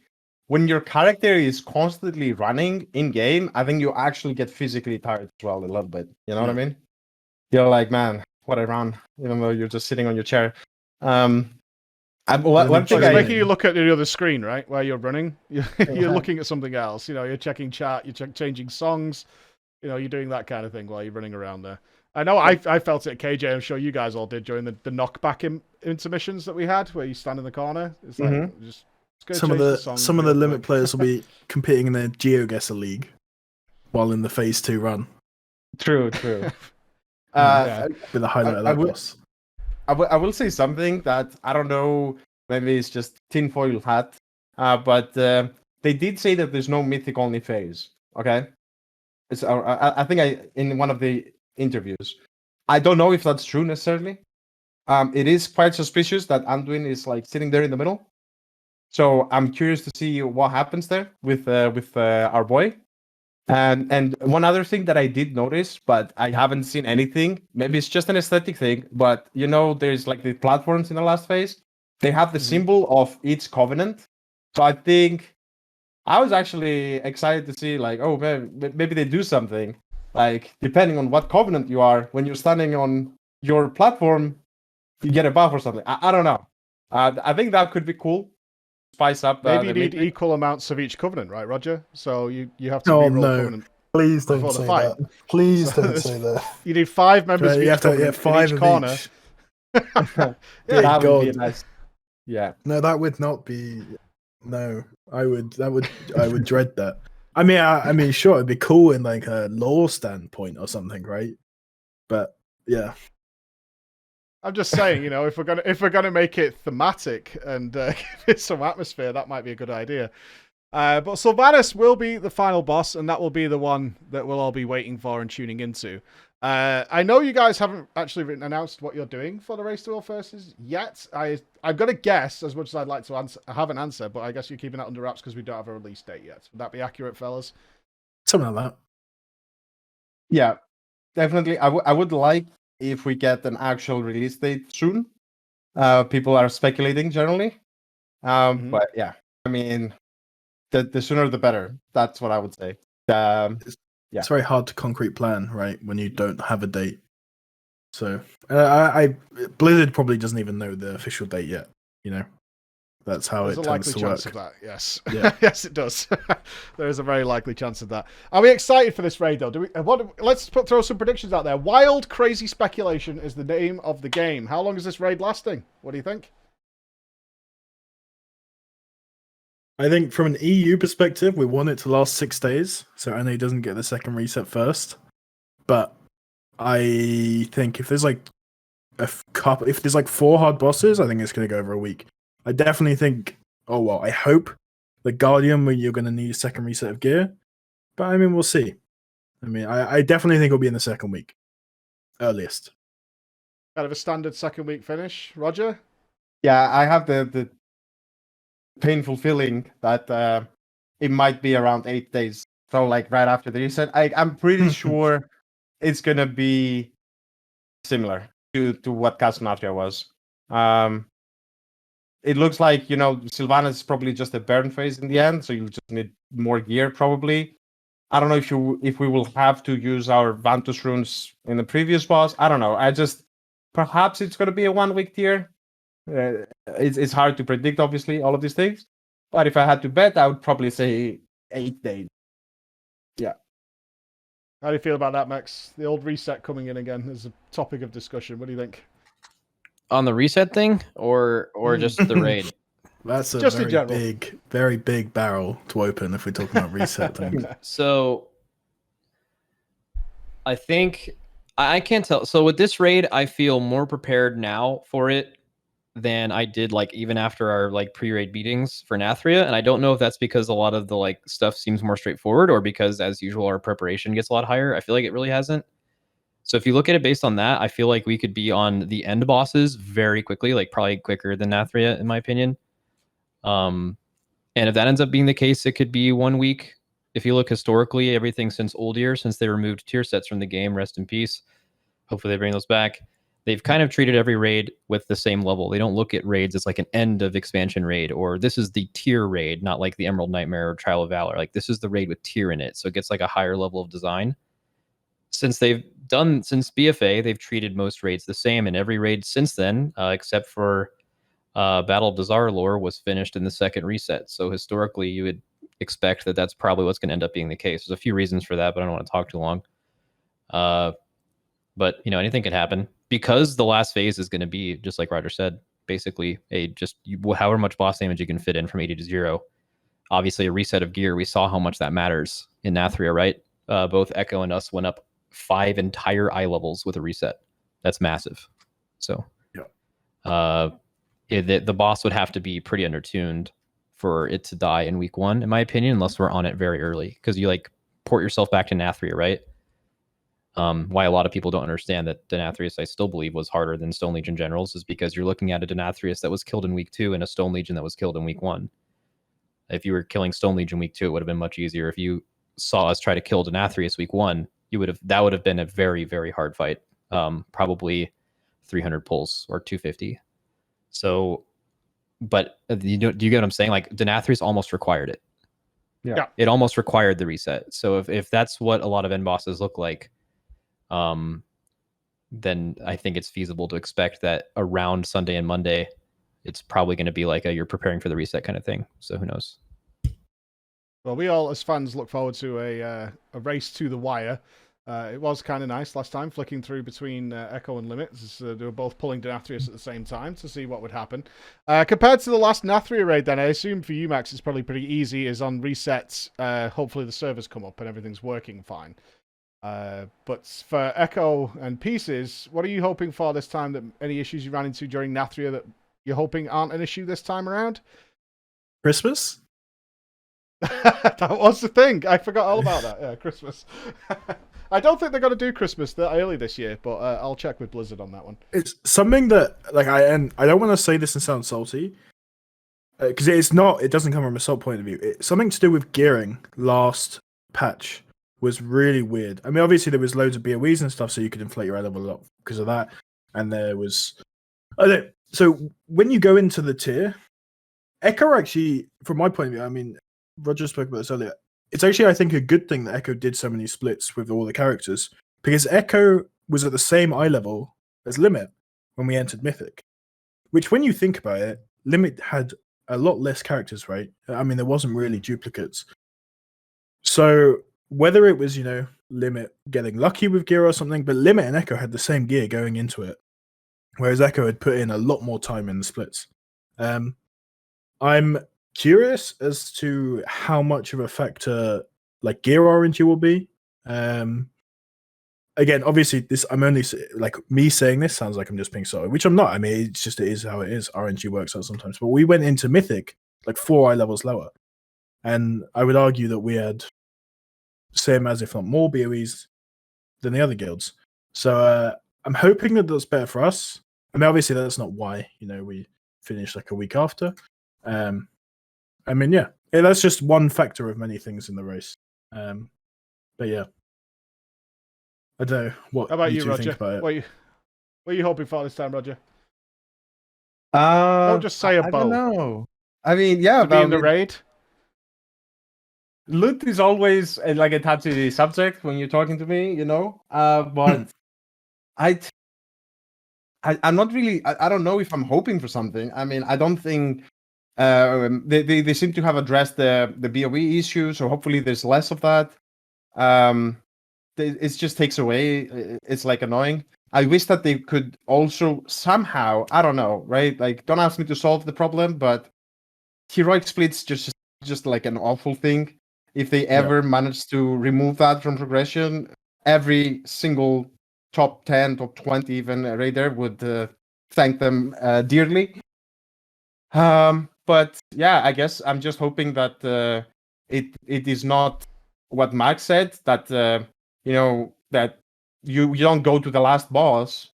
when your character is constantly running in game, I think you actually get physically tired as well a little bit. You know what I mean? You're like, man, what I run, even though you're just sitting on your chair. One thing it's making you look at the other screen, right? While you're running, you're looking at something else. You're checking chat, you're changing songs. You're doing that kind of thing while you're running around there. I know I felt it at KJ. I'm sure you guys all did during the knockback intermissions that we had, where you stand in the corner. It's like some of the limit players will be competing in their GeoGuessr league while in the phase 2 run. True. With the highlight of that boss. I will say something that I don't know, maybe it's just tinfoil hat, but they did say that there's no mythic only phase. Okay, I think in one of the interviews, I don't know if that's true necessarily. It is quite suspicious that Anduin is like sitting there in the middle, so I'm curious to see what happens there with our boy. And one other thing that I did notice, but I haven't seen anything, maybe it's just an aesthetic thing, but there's like the platforms in the last phase, they have the symbol of each covenant. So I think I was actually excited to see like, oh man, maybe they do something like depending on what covenant you are, when you're standing on your platform, you get a buff or something. I don't know. I think that could be cool. Spice up. Maybe you need equal amounts of each covenant, right, Roger? So you have to reroll covenant. Please don't say that. Please don't say that. You need 5 members of each covenant in each corner. That would be nice. Yeah. No, that would not be. No, I would dread that. I mean, sure, it'd be cool in like a lore standpoint or something, right? But yeah. I'm just saying, if we're gonna make it thematic and give it some atmosphere, that might be a good idea. But Sylvanas will be the final boss, and that will be the one that we'll all be waiting for and tuning into. I know you guys haven't actually announced what you're doing for the Race to All Versus yet. I've got to guess, as much as I'd like to have an answer, but I guess you're keeping that under wraps because we don't have a release date yet. Would that be accurate, fellas? Something like that. Yeah, definitely. I would like if we get an actual release date soon. People are speculating generally. But yeah, I mean, the sooner the better. That's what I would say. Yeah. It's very hard to concrete plan, right, when you don't have a date. So I Blizzard probably doesn't even know the official date yet. You know, that's how There's it a tends likely to chance work. of that, yes. Yeah. Yes, it does. There is a very likely chance of that. Are we excited for this raid, though? Let's throw some predictions out there. Wild, crazy speculation is the name of the game. How long is this raid lasting? What do you think? I think from an EU perspective, we want it to last 6 days, so NA doesn't get the second reset first. But I think if there's like if there's like 4 hard bosses, I think it's going to go over a week. I definitely think. Oh well, I hope the Guardian, where you're going to need a second reset of gear. But I mean, we'll see. I mean, I definitely think it'll be in the second week, earliest. Kind of a standard second week finish, Roger. Yeah, I have the painful feeling that it might be around 8 days. So like right after the reset, I'm pretty sure it's gonna be similar to what Castle Natria was. It looks like, Sylvanas is probably just a burn phase in the end, so you'll just need more gear probably. I don't know if we will have to use our Vantus runes in the previous boss. I don't know. Perhaps it's going to be a 1 week tier. It's hard to predict, obviously, all of these things. But if I had to bet, I would probably say 8 days. Yeah. How do you feel about that, Max? The old reset coming in again as a topic of discussion. What do you think? On the reset thing, or just the raid? That's a Just in general. very big barrel to open if we're talking about reset things. So I think I can't tell. So with this raid, I feel more prepared now for it than I did like even after our like pre-raid meetings for Nathria. And I don't know if that's because a lot of the like stuff seems more straightforward or because as usual our preparation gets a lot higher. I feel like it really hasn't. So if you look at it based on that, I feel like we could be on the end bosses very quickly, like probably quicker than Nathria in my opinion. And if that ends up being the case, it could be 1 week. If you look historically, everything since Old Year, since they removed tier sets from the game, rest in peace. Hopefully they bring those back. They've kind of treated every raid with the same level. They don't look at raids as like an end of expansion raid, or this is the tier raid, not like the Emerald Nightmare or Trial of Valor. Like this is the raid with tier in it. So it gets like a higher level of design. Since BFA, they've treated most raids the same, and every raid since then, except for Battle of Dazar'alor, was finished in the second reset. So historically, you would expect that that's probably what's going to end up being the case. There's a few reasons for that, but I don't want to talk too long. But anything could happen because the last phase is going to be just like Roger said, basically however much boss damage you can fit in from 80 to 0. Obviously, a reset of gear. We saw how much that matters in Nathria, right? Both Echo and us went up 5 entire eye levels with a reset. That's massive. So, yeah. The boss would have to be pretty undertuned for it to die in week 1, in my opinion, unless we're on it very early. Because you like port yourself back to Nathria, right? Why a lot of people don't understand that Denathrius, I still believe, was harder than Stone Legion Generals is because you're looking at a Denathrius that was killed in week 2 and a Stone Legion that was killed in week 1. If you were killing Stone Legion week 2, it would have been much easier. If you saw us try to kill Denathrius week 1, that would have been a very, very hard fight. Probably 300 pulls or 250. So, but do you get what I'm saying? Like Denathrius almost required it. Yeah. It almost required the reset. So if that's what a lot of end bosses look like, then I think it's feasible to expect that around Sunday and Monday, it's probably going to be like you're preparing for the reset kind of thing. So who knows? Well, we all as fans look forward to a race to the wire. It was kind of nice last time, flicking through between Echo and Limits. They were both pulling Denathrius at the same time to see what would happen. Compared to the last Nathria raid, then, I assume for you, Max, it's probably pretty easy. Is on resets, hopefully the servers come up and everything's working fine. But for Echo and Pieces, what are you hoping for this time? That any issues you ran into during Nathria that you're hoping aren't an issue this time around? Christmas? That was the thing. I forgot all about that. Yeah, Christmas. I don't think they're going to do Christmas that early this year, but I'll check with Blizzard on that one. It's something that, like, I don't want to say this and sound salty, because it's not. It doesn't come from a salt point of view. It's something to do with gearing last patch, was really weird. I mean, obviously there was loads of BOEs and stuff, so you could inflate your eye level a lot because of that. And there was, so when you go into the tier, Echo actually, from my point of view, I mean, Roger spoke about this earlier. It's actually, I think, a good thing that Echo did so many splits with all the characters, because Echo was at the same eye level as Limit when we entered Mythic. Which, when you think about it, Limit had a lot less characters, right? I mean, there wasn't really duplicates. So whether it was, Limit getting lucky with gear or something, but Limit and Echo had the same gear going into it, whereas Echo had put in a lot more time in the splits. I'm curious as to how much of a factor like gear RNG will be. Again, obviously, I'm only like me saying this sounds like I'm just being sorry, which I'm not. I mean, it is how it is. RNG works out sometimes, but we went into Mythic like 4 eye levels lower, and I would argue that we had same as if not more BOEs than the other guilds. So I'm hoping that that's better for us. I mean, obviously, that's not why we finished like a week after. I mean, yeah, that's just one factor of many things in the race. But yeah. I don't know what How about you, two Roger? think about it. What are you hoping for this time, Roger? Don't just say a I bow. don't know. I mean, yeah, To be in the raid? Loot is always like a touchy subject when you're talking to me, but I'm not really. I don't know if I'm hoping for something. I mean, I don't think they seem to have addressed the BOE issue, so hopefully there's less of that. It just takes away. It's like annoying. I wish that they could also somehow, I don't know, right? Like, don't ask me to solve the problem, but heroic splits just like an awful thing. If they ever manage to remove that from progression, every single top 10, top 20 even raider would thank them dearly. But yeah, I guess I'm just hoping that it is not what Max said, that that you don't go to the last boss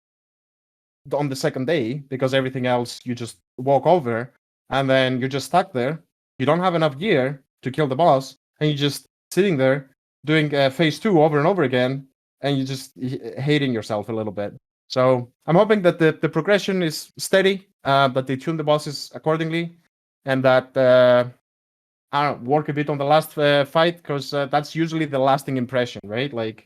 on the second day because everything else you just walk over, and then you're just stuck there. You don't have enough gear to kill the boss, and you're just sitting there doing phase 2 over and over again, and you're just hating yourself a little bit. So I'm hoping that the progression is steady, that they tune the bosses accordingly, and that I don't know, work a bit on the last fight, because that's usually the lasting impression, right? Like,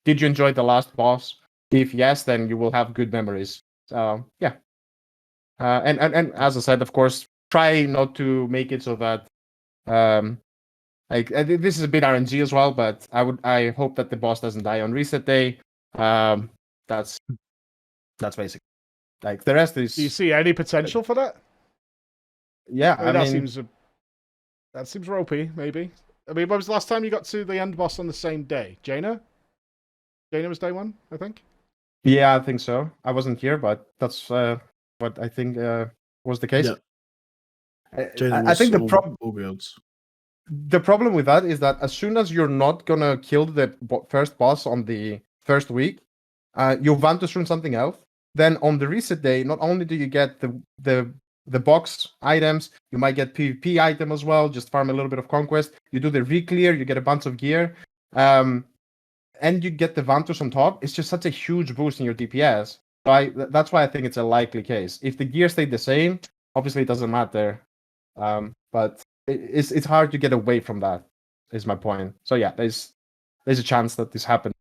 did you enjoy the last boss? If yes, then you will have good memories. So yeah, and as I said, of course, try not to make it so that like this is a bit RNG as well, but I hope that the boss doesn't die on reset day. That's basic. Like, the rest is. Do you see any potential for that? Yeah, I mean, that seems ropey, maybe. I mean, when was the last time you got to the end boss on the same day? Jaina was day 1, I think. Yeah, I think so. I wasn't here, but that's what I think was the case. Yeah. I think the problem with that is that as soon as you're not gonna kill the first boss on the first week, you want to stream something else. Then on the reset day, not only do you get the box items, you might get PvP item as well. Just farm a little bit of conquest. You do the re-clear, you get a bunch of gear, and you get the Vantus on top. It's just such a huge boost in your DPS. So that's why I think it's a likely case. If the gear stayed the same, obviously it doesn't matter. But it's hard to get away from that, is my point. So yeah, there's a chance that this happens.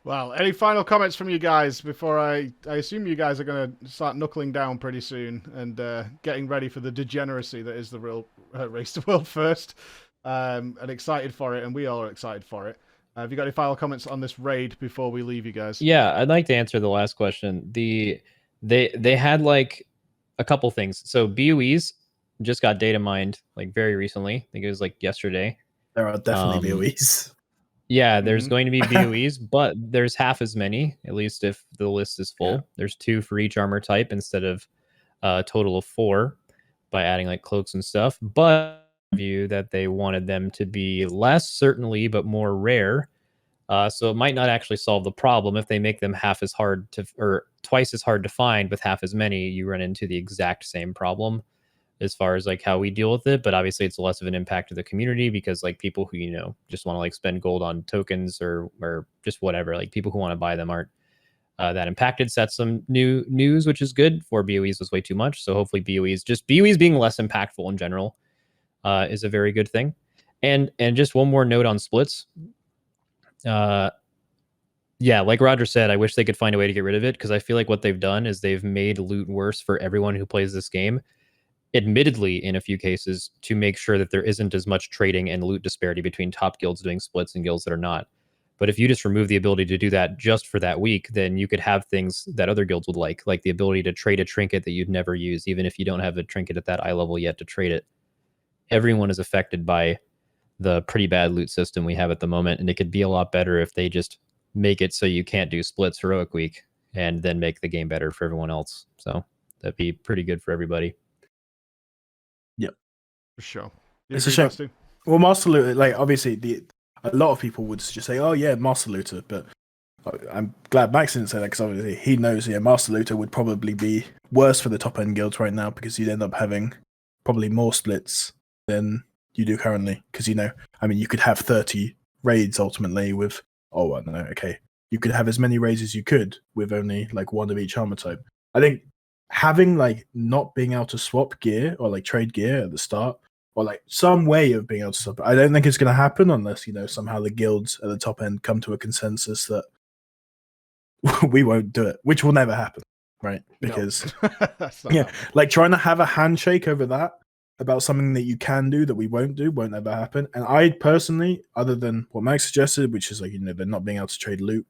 Well, any final comments from you guys before I assume you guys are going to start knuckling down pretty soon and getting ready for the degeneracy that is the real Race to World First, and excited for it, and we all are excited for it. Have you got any final comments on this raid before we leave you guys? Yeah, I'd like to answer the last question. They had like a couple things. So BOEs just got data mined like very recently. I think it was like yesterday. There are definitely BOEs. Yeah, there's going to be BOEs, but there's half as many, at least if the list is full. Yeah. There's 2 for each armor type instead of a total of 4 by adding like cloaks and stuff. But view that they wanted them to be less, certainly, but more rare. So it might not actually solve the problem if they make them half as hard to, or twice as hard to find with half as many. You run into the exact same problem. as far as like how we deal with it, but obviously it's less of an impact to the community because like people who, you know, just want to like spend gold on tokens or just whatever, like people who want to buy them aren't that impacted. Set some new news, which is good. For BOEs was way too much, so hopefully BOEs being less impactful in general is a very good thing. And just one more note on splits. Yeah, like Roger said, I wish they could find a way to get rid of it, because I feel like what they've done is they've made loot worse for everyone who plays this game, admittedly in a few cases, to make sure that there isn't as much trading and loot disparity between top guilds doing splits and guilds that are not. But if you just remove the ability to do that just for that week, then you could have things that other guilds would like the ability to trade a trinket that you'd never use, even if you don't have a trinket at that eye level yet to trade it. Everyone is affected by the pretty bad loot system we have at the moment, and it could be a lot better if they just make it so you can't do splits heroic week and then make the game better for everyone else. So that'd be pretty good for everybody. Yep. For sure. It's a shame. Rusty? Well, Master Looter, like obviously a lot of people would just say, "Oh yeah, Master Looter," but I'm glad Max didn't say that, because obviously he knows, Master Looter would probably be worse for the top end guilds right now, because you'd end up having probably more splits than you do currently. Because you could have 30 raids ultimately with, I don't know, okay, you could have as many raids as you could with only like one of each armor type. I think having like not being able to swap gear or like trade gear at the start, or like some way of being able to swap, I don't think it's going to happen unless somehow the guilds at the top end come to a consensus that we won't do it, which will never happen, right? Because like trying to have a handshake over that about something that you can do that we won't do won't ever happen. And I personally, other than what Max suggested, which is like they're not being able to trade loot,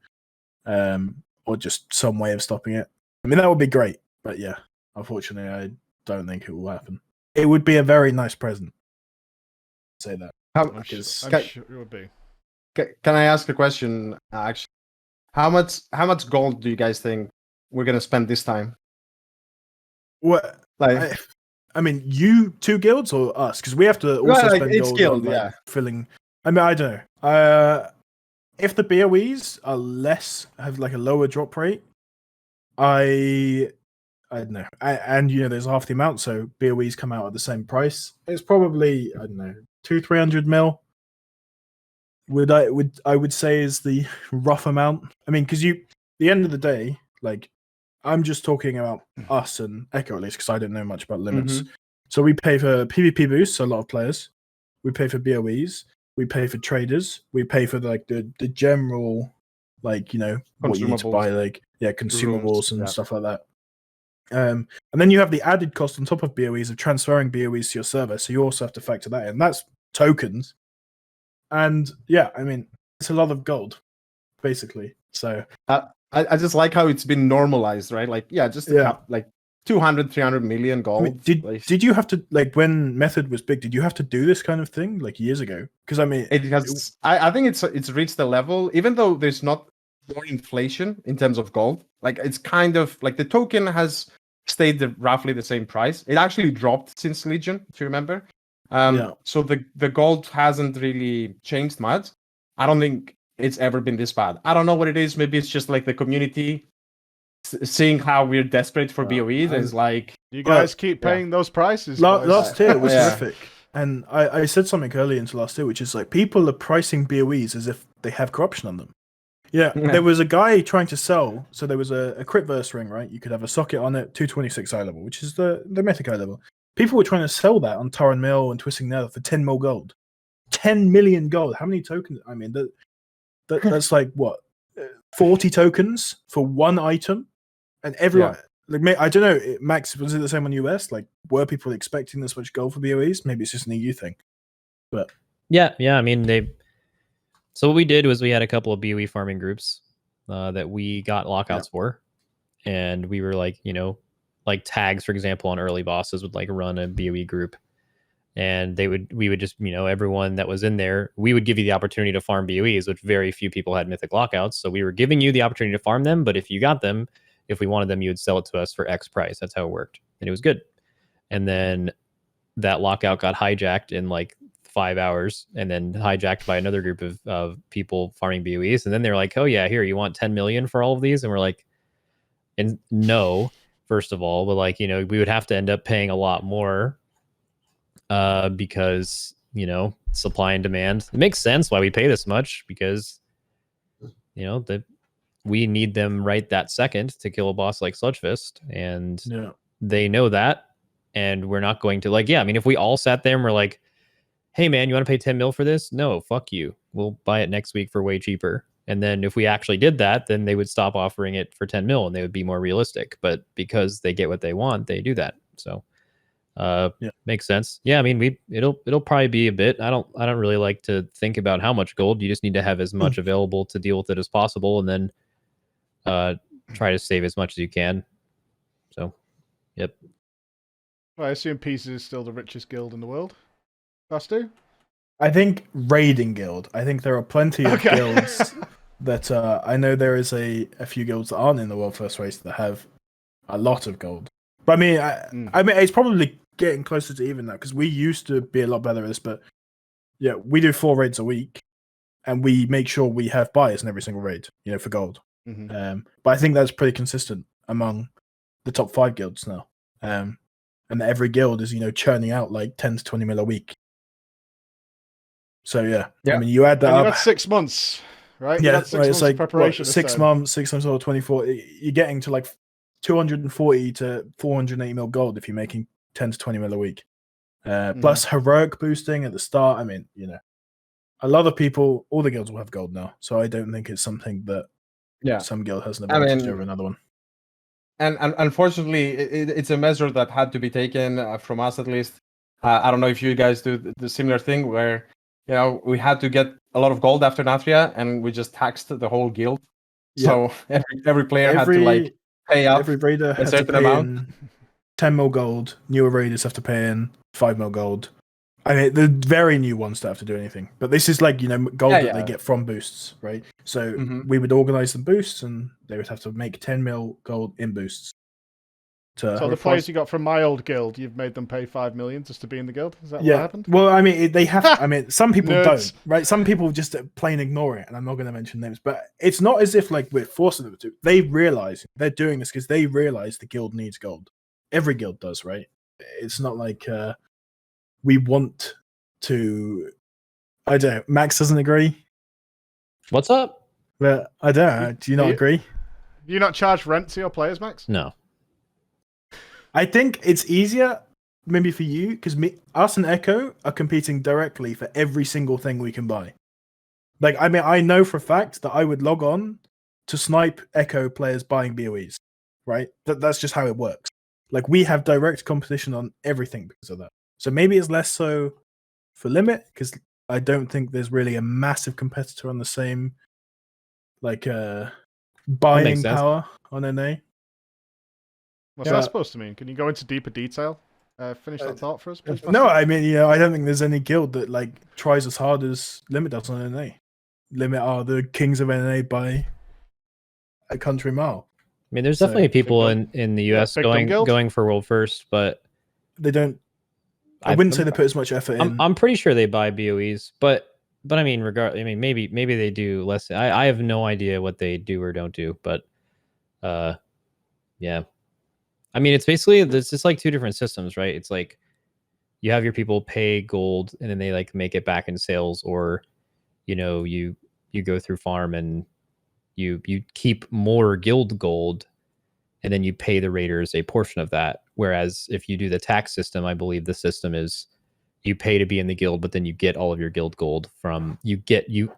or just some way of stopping it, I mean that would be great. But yeah, unfortunately, I don't think it will happen. It would be a very nice present. Say that. I'm sure it would be. Can I ask a question? Actually, how much gold do you guys think we're gonna spend this time? What? Like, I mean, you two guilds or us? Because we have to also spend it's gold guild, on filling. I mean, I don't know. If the BOEs are have like a lower drop rate, I don't know. And there's half the amount, so BOEs come out at the same price. It's probably, I don't know, 200-300 mil. I would say is the rough amount. I mean, because the end of the day, like, I'm just talking about us and Echo at least, because I don't know much about limits. Mm-hmm. So we pay for PvP boosts, a lot of players. We pay for BOEs. We pay for traders. We pay for like the general, like what you need to buy, like consumables and stuff like that. And then you have the added cost on top of BOEs of transferring BOEs to your server. So you also have to factor that in. That's tokens. And yeah, I mean, it's a lot of gold, basically. So I just like how it's been normalized, right? Like, like 200-300 million gold. I mean, did you have to, like, when Method was big, did you have to do this kind of thing like years ago? Because I mean, it has. I think it's reached the level, even though there's not more inflation in terms of gold. Like, it's kind of like the token has stayed roughly the same price. It actually dropped since Legion, if you remember. So the gold hasn't really changed much. I don't think it's ever been this bad. I don't know what it is. Maybe it's just like the community seeing how we're desperate for BOEs. It's like, you guys keep paying those prices. Last tier was horrific. And I said something earlier into last year, which is like people are pricing BOEs as if they have corruption on them. Yeah, there was a guy trying to sell. So there was a Critverse ring, right? You could have a socket on it, 226 eye level, which is the mythic eye level. People were trying to sell that on Torrent Mill and Twisting Nether for 10 mil gold. 10 million gold. How many tokens? I mean, that's like what? 40 tokens for one item? And everyone, like, I don't know, Max, was it the same on US? Like, were people expecting this much gold for BOEs? Maybe it's just an EU thing. But yeah, I mean, so what we did was we had a couple of BOE farming groups that we got lockouts for. And we were like, like tags, for example, on early bosses would like run a BOE group. And we would just, everyone that was in there, we would give you the opportunity to farm BOEs, which very few people had mythic lockouts. So we were giving you the opportunity to farm them. But if you got them, if we wanted them, you would sell it to us for X price. That's how it worked. And it was good. And then that lockout got hijacked in like 5 hours, and then hijacked by another group of people farming BOEs. And then they're like, oh yeah, here, you want 10 million for all of these? And we're like, and no, first of all, but like, we would have to end up paying a lot more because supply and demand. It makes sense why we pay this much, because we need them right that second to kill a boss like Sludgefist, and they know that, and we're not going to if we all sat there and we're like, hey man, you want to pay 10 mil for this? No, fuck you. We'll buy it next week for way cheaper. And then if we actually did that, then they would stop offering it for 10 mil and they would be more realistic. But because they get what they want, they do that. So makes sense. Yeah, I mean, it'll probably be a bit. I don't really like to think about how much gold. You just need to have as much available to deal with it as possible, and then try to save as much as you can. So, yep. I assume Pieces is still the richest guild in the world. Fastu? I think raiding guild. I think there are plenty of guilds that I know there is a few guilds that aren't in the World First Race that have a lot of gold. But I mean, it's probably getting closer to even now, because we used to be a lot better at this. But yeah, we do 4 raids a week, and we make sure we have buyers in every single raid, for gold. Mm-hmm. But I think that's pretty consistent among the top 5 guilds now. And every guild is churning out like 10 to 20 mil a week. So yeah. I mean, you add that up. You had 6 months, right? Yeah, right. It's like preparation. 6 months, 6 months or 24. You're getting to like 240 to 480 mil gold if you're making 10 to 20 mil a week. Plus heroic boosting at the start. I mean, a lot of people, all the guilds will have gold now. So I don't think it's something that some guild has an advantage over another one. And unfortunately, it's a measure that had to be taken from us, at least. I don't know if you guys do the similar thing where we had to get a lot of gold after Natria, and we just taxed the whole guild. Yeah. So every player had to pay up every raider a certain amount. 10 mil gold. Newer raiders have to pay in 5 mil gold. I mean, the very new ones don't have to do anything. But this is gold that they get from boosts, right? So we would organize some boosts, and they would have to make 10 mil gold in boosts. So the players you got from my old guild, you've made them pay 5 million just to be in the guild? Is that what happened? Well, I mean, they have. I mean, some people don't, right? Some people just plain ignore it, and I'm not going to mention names. But it's not as if we're forcing them to. They realize they're doing this because they realize the guild needs gold. Every guild does, right? It's not like we want to. I don't know. Max doesn't agree. What's up? But I don't know. Do you not agree? Do you not charge rent to your players, Max? No. I think it's easier maybe for you, because us and Echo are competing directly for every single thing we can buy. I mean, I know for a fact that I would log on to snipe Echo players buying BOEs, right? That's just how it works. We have direct competition on everything because of that. So maybe it's less so for Limit, because I don't think there's really a massive competitor on the same buying power on NA. What's that supposed to mean? Can you go into deeper detail? Finish that thought for us, please? No, I mean, I don't think there's any guild that tries as hard as Limit does on NA. Limit are the kings of NA by a country mile. I mean, there's definitely people in the US going for world first, but they don't. I wouldn't say they put as much effort in. I'm pretty sure they buy BOEs, but I mean, maybe they do less. I have no idea what they do or don't do, but yeah. I mean, it's basically, there's just 2 different systems, right? It's you have your people pay gold and then they make it back in sales, or you go through farm and you keep more guild gold and then you pay the raiders a portion of that. Whereas if you do the tax system, I believe the system is you pay to be in the guild, but then you get all of your guild gold from you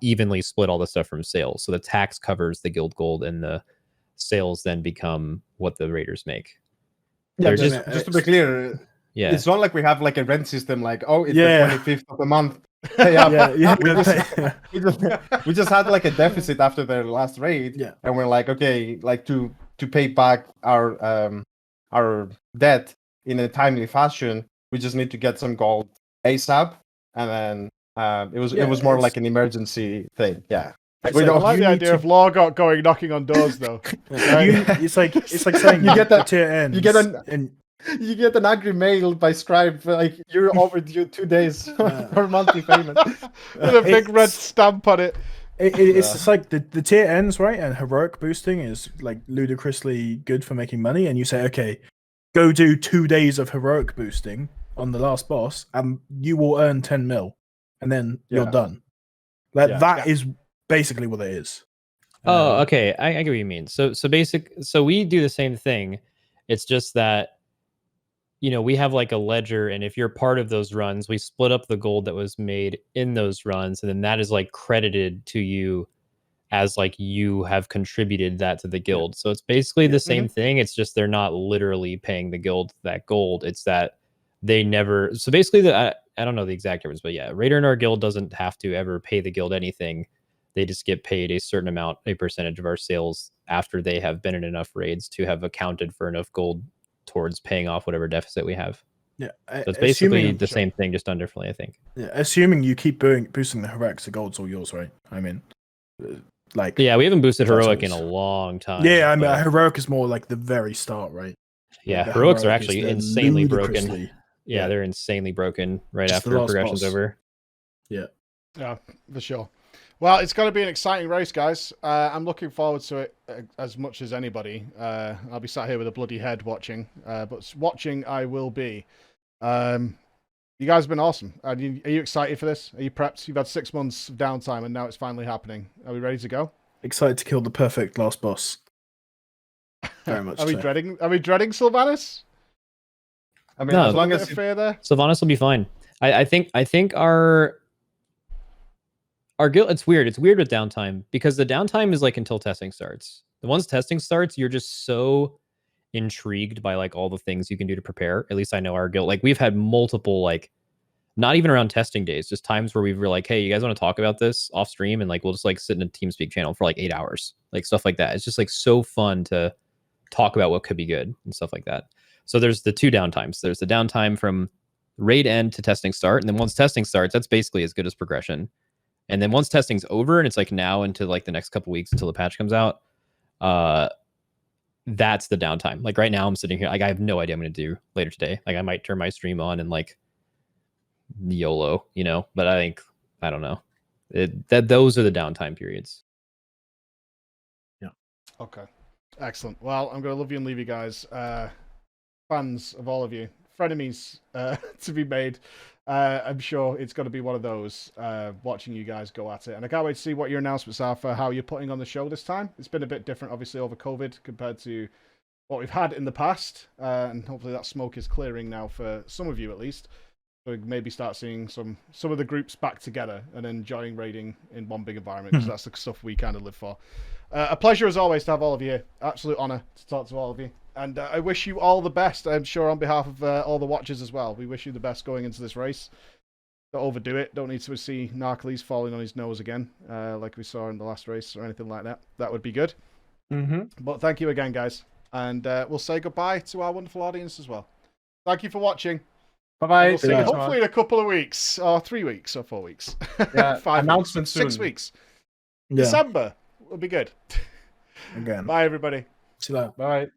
evenly split all the stuff from sales. So the tax covers the guild gold and the sales then become what the raiders make. Yeah, just to be clear, it's not like we have a rent system it's the 25th of the month. Pay up. We just had a deficit after their last raid, and we're okay, to pay back our debt in a timely fashion, we just need to get some gold ASAP, and then it was more like an emergency thing. Yeah. I like the idea of Lorgot going knocking on doors, though. It's like saying you get that tier ends. You get an angry mail by Scribe you're overdue 2 days for monthly payment with a big red stamp on it. It's just the tier ends, right? And heroic boosting is ludicrously good for making money. And you say, okay, go do 2 days of heroic boosting, on the last boss, and you will earn 10 mil, and then you're Yeah. done. Like Yeah. that is basically what it is. Oh, okay. I get what you mean. So we do the same thing. It's just that, you know, we have like a ledger, and if you're part of those runs, we split up the gold that was made in those runs, and then that is like credited to you as like you have contributed that to the guild. So it's basically the same thing. It's just they're not literally paying the guild that gold. It's that they never. So basically, I don't know the exact difference, but yeah, Raider in our guild doesn't have to ever pay the guild anything. They just get paid a certain amount, a percentage of our sales after they have been in enough raids to have accounted for enough gold towards paying off whatever deficit we have. Yeah, So it's basically the same thing, just done differently, I think. Yeah, assuming you keep boosting the heroics, the gold's all yours, right? I mean, like Yeah, we haven't boosted that's heroic in a always- long time. yeah, I mean, but heroic is more like the very start, right? yeah, The heroics are heroic is actually the insanely broken. ludicrously- Yeah, they're insanely broken right Just the after last progression's boss. over. Yeah. Yeah, for sure. Well, it's going to be an exciting race, guys. I'm looking forward to it as much as anybody. I'll be sat here with a bloody head watching, but watching I will be. You guys have been awesome. Are you excited for this? Are you prepped? You've had 6 months of downtime, and now it's finally happening. Are we ready to go? Excited to kill the perfect last boss. Very much. Are we so. dreading Sylvanas? I mean, No. as long Bit as of fear there. Sylvanas will be fine. I think our guild, it's weird. It's weird with downtime because the downtime is like until testing starts. The once testing starts, you're just so intrigued by like all the things you can do to prepare. At least I know our guild, like we've had multiple, like not even around testing days, just times where we were like, hey, you guys want to talk about this off stream? And like we'll just like sit in a TeamSpeak channel for like 8 hours, like stuff like that. It's just like so fun to talk about what could be good and stuff like that. So there's the two downtimes. There's the downtime from raid end to testing start, and then once testing starts, that's basically as good as progression. And then once testing's over and it's like now into like the next couple weeks until the patch comes out, that's the downtime. Like right now I'm sitting here, like I have no idea what I'm gonna do later today. Like I might turn my stream on and like YOLO, you know, but I don't know. Those are the downtime periods. Okay. Excellent. Well, I'm going to love you and leave you guys. Fans of all of you. Frenemies to be made. I'm sure it's going to be one of those, watching you guys go at it. And I can't wait to see what your announcements are for how you're putting on the show this time. It's been a bit different, obviously, over COVID compared to what we've had in the past. And hopefully that smoke is clearing now for some of you, at least. So we maybe start seeing some of the groups back together and enjoying raiding in one big environment, because that's the stuff we kind of live for. A pleasure, as always, to have all of you here. Absolute honour to talk to all of you. And I wish you all the best, I'm sure, on behalf of all the watchers as well. We wish you the best going into this race. Don't overdo it. Don't need to see Narcles falling on his nose again, like we saw in the last race or anything like that. That would be good. But thank you again, guys. And we'll say goodbye to our wonderful audience as well. Thank you for watching. bye-bye. We'll see you hopefully in a couple of weeks, or 3 weeks, or 4 weeks. Yeah, 5 announcement weeks, 6 soon. weeks. Yeah. December will be good. Again. Bye, everybody. See you later. Bye.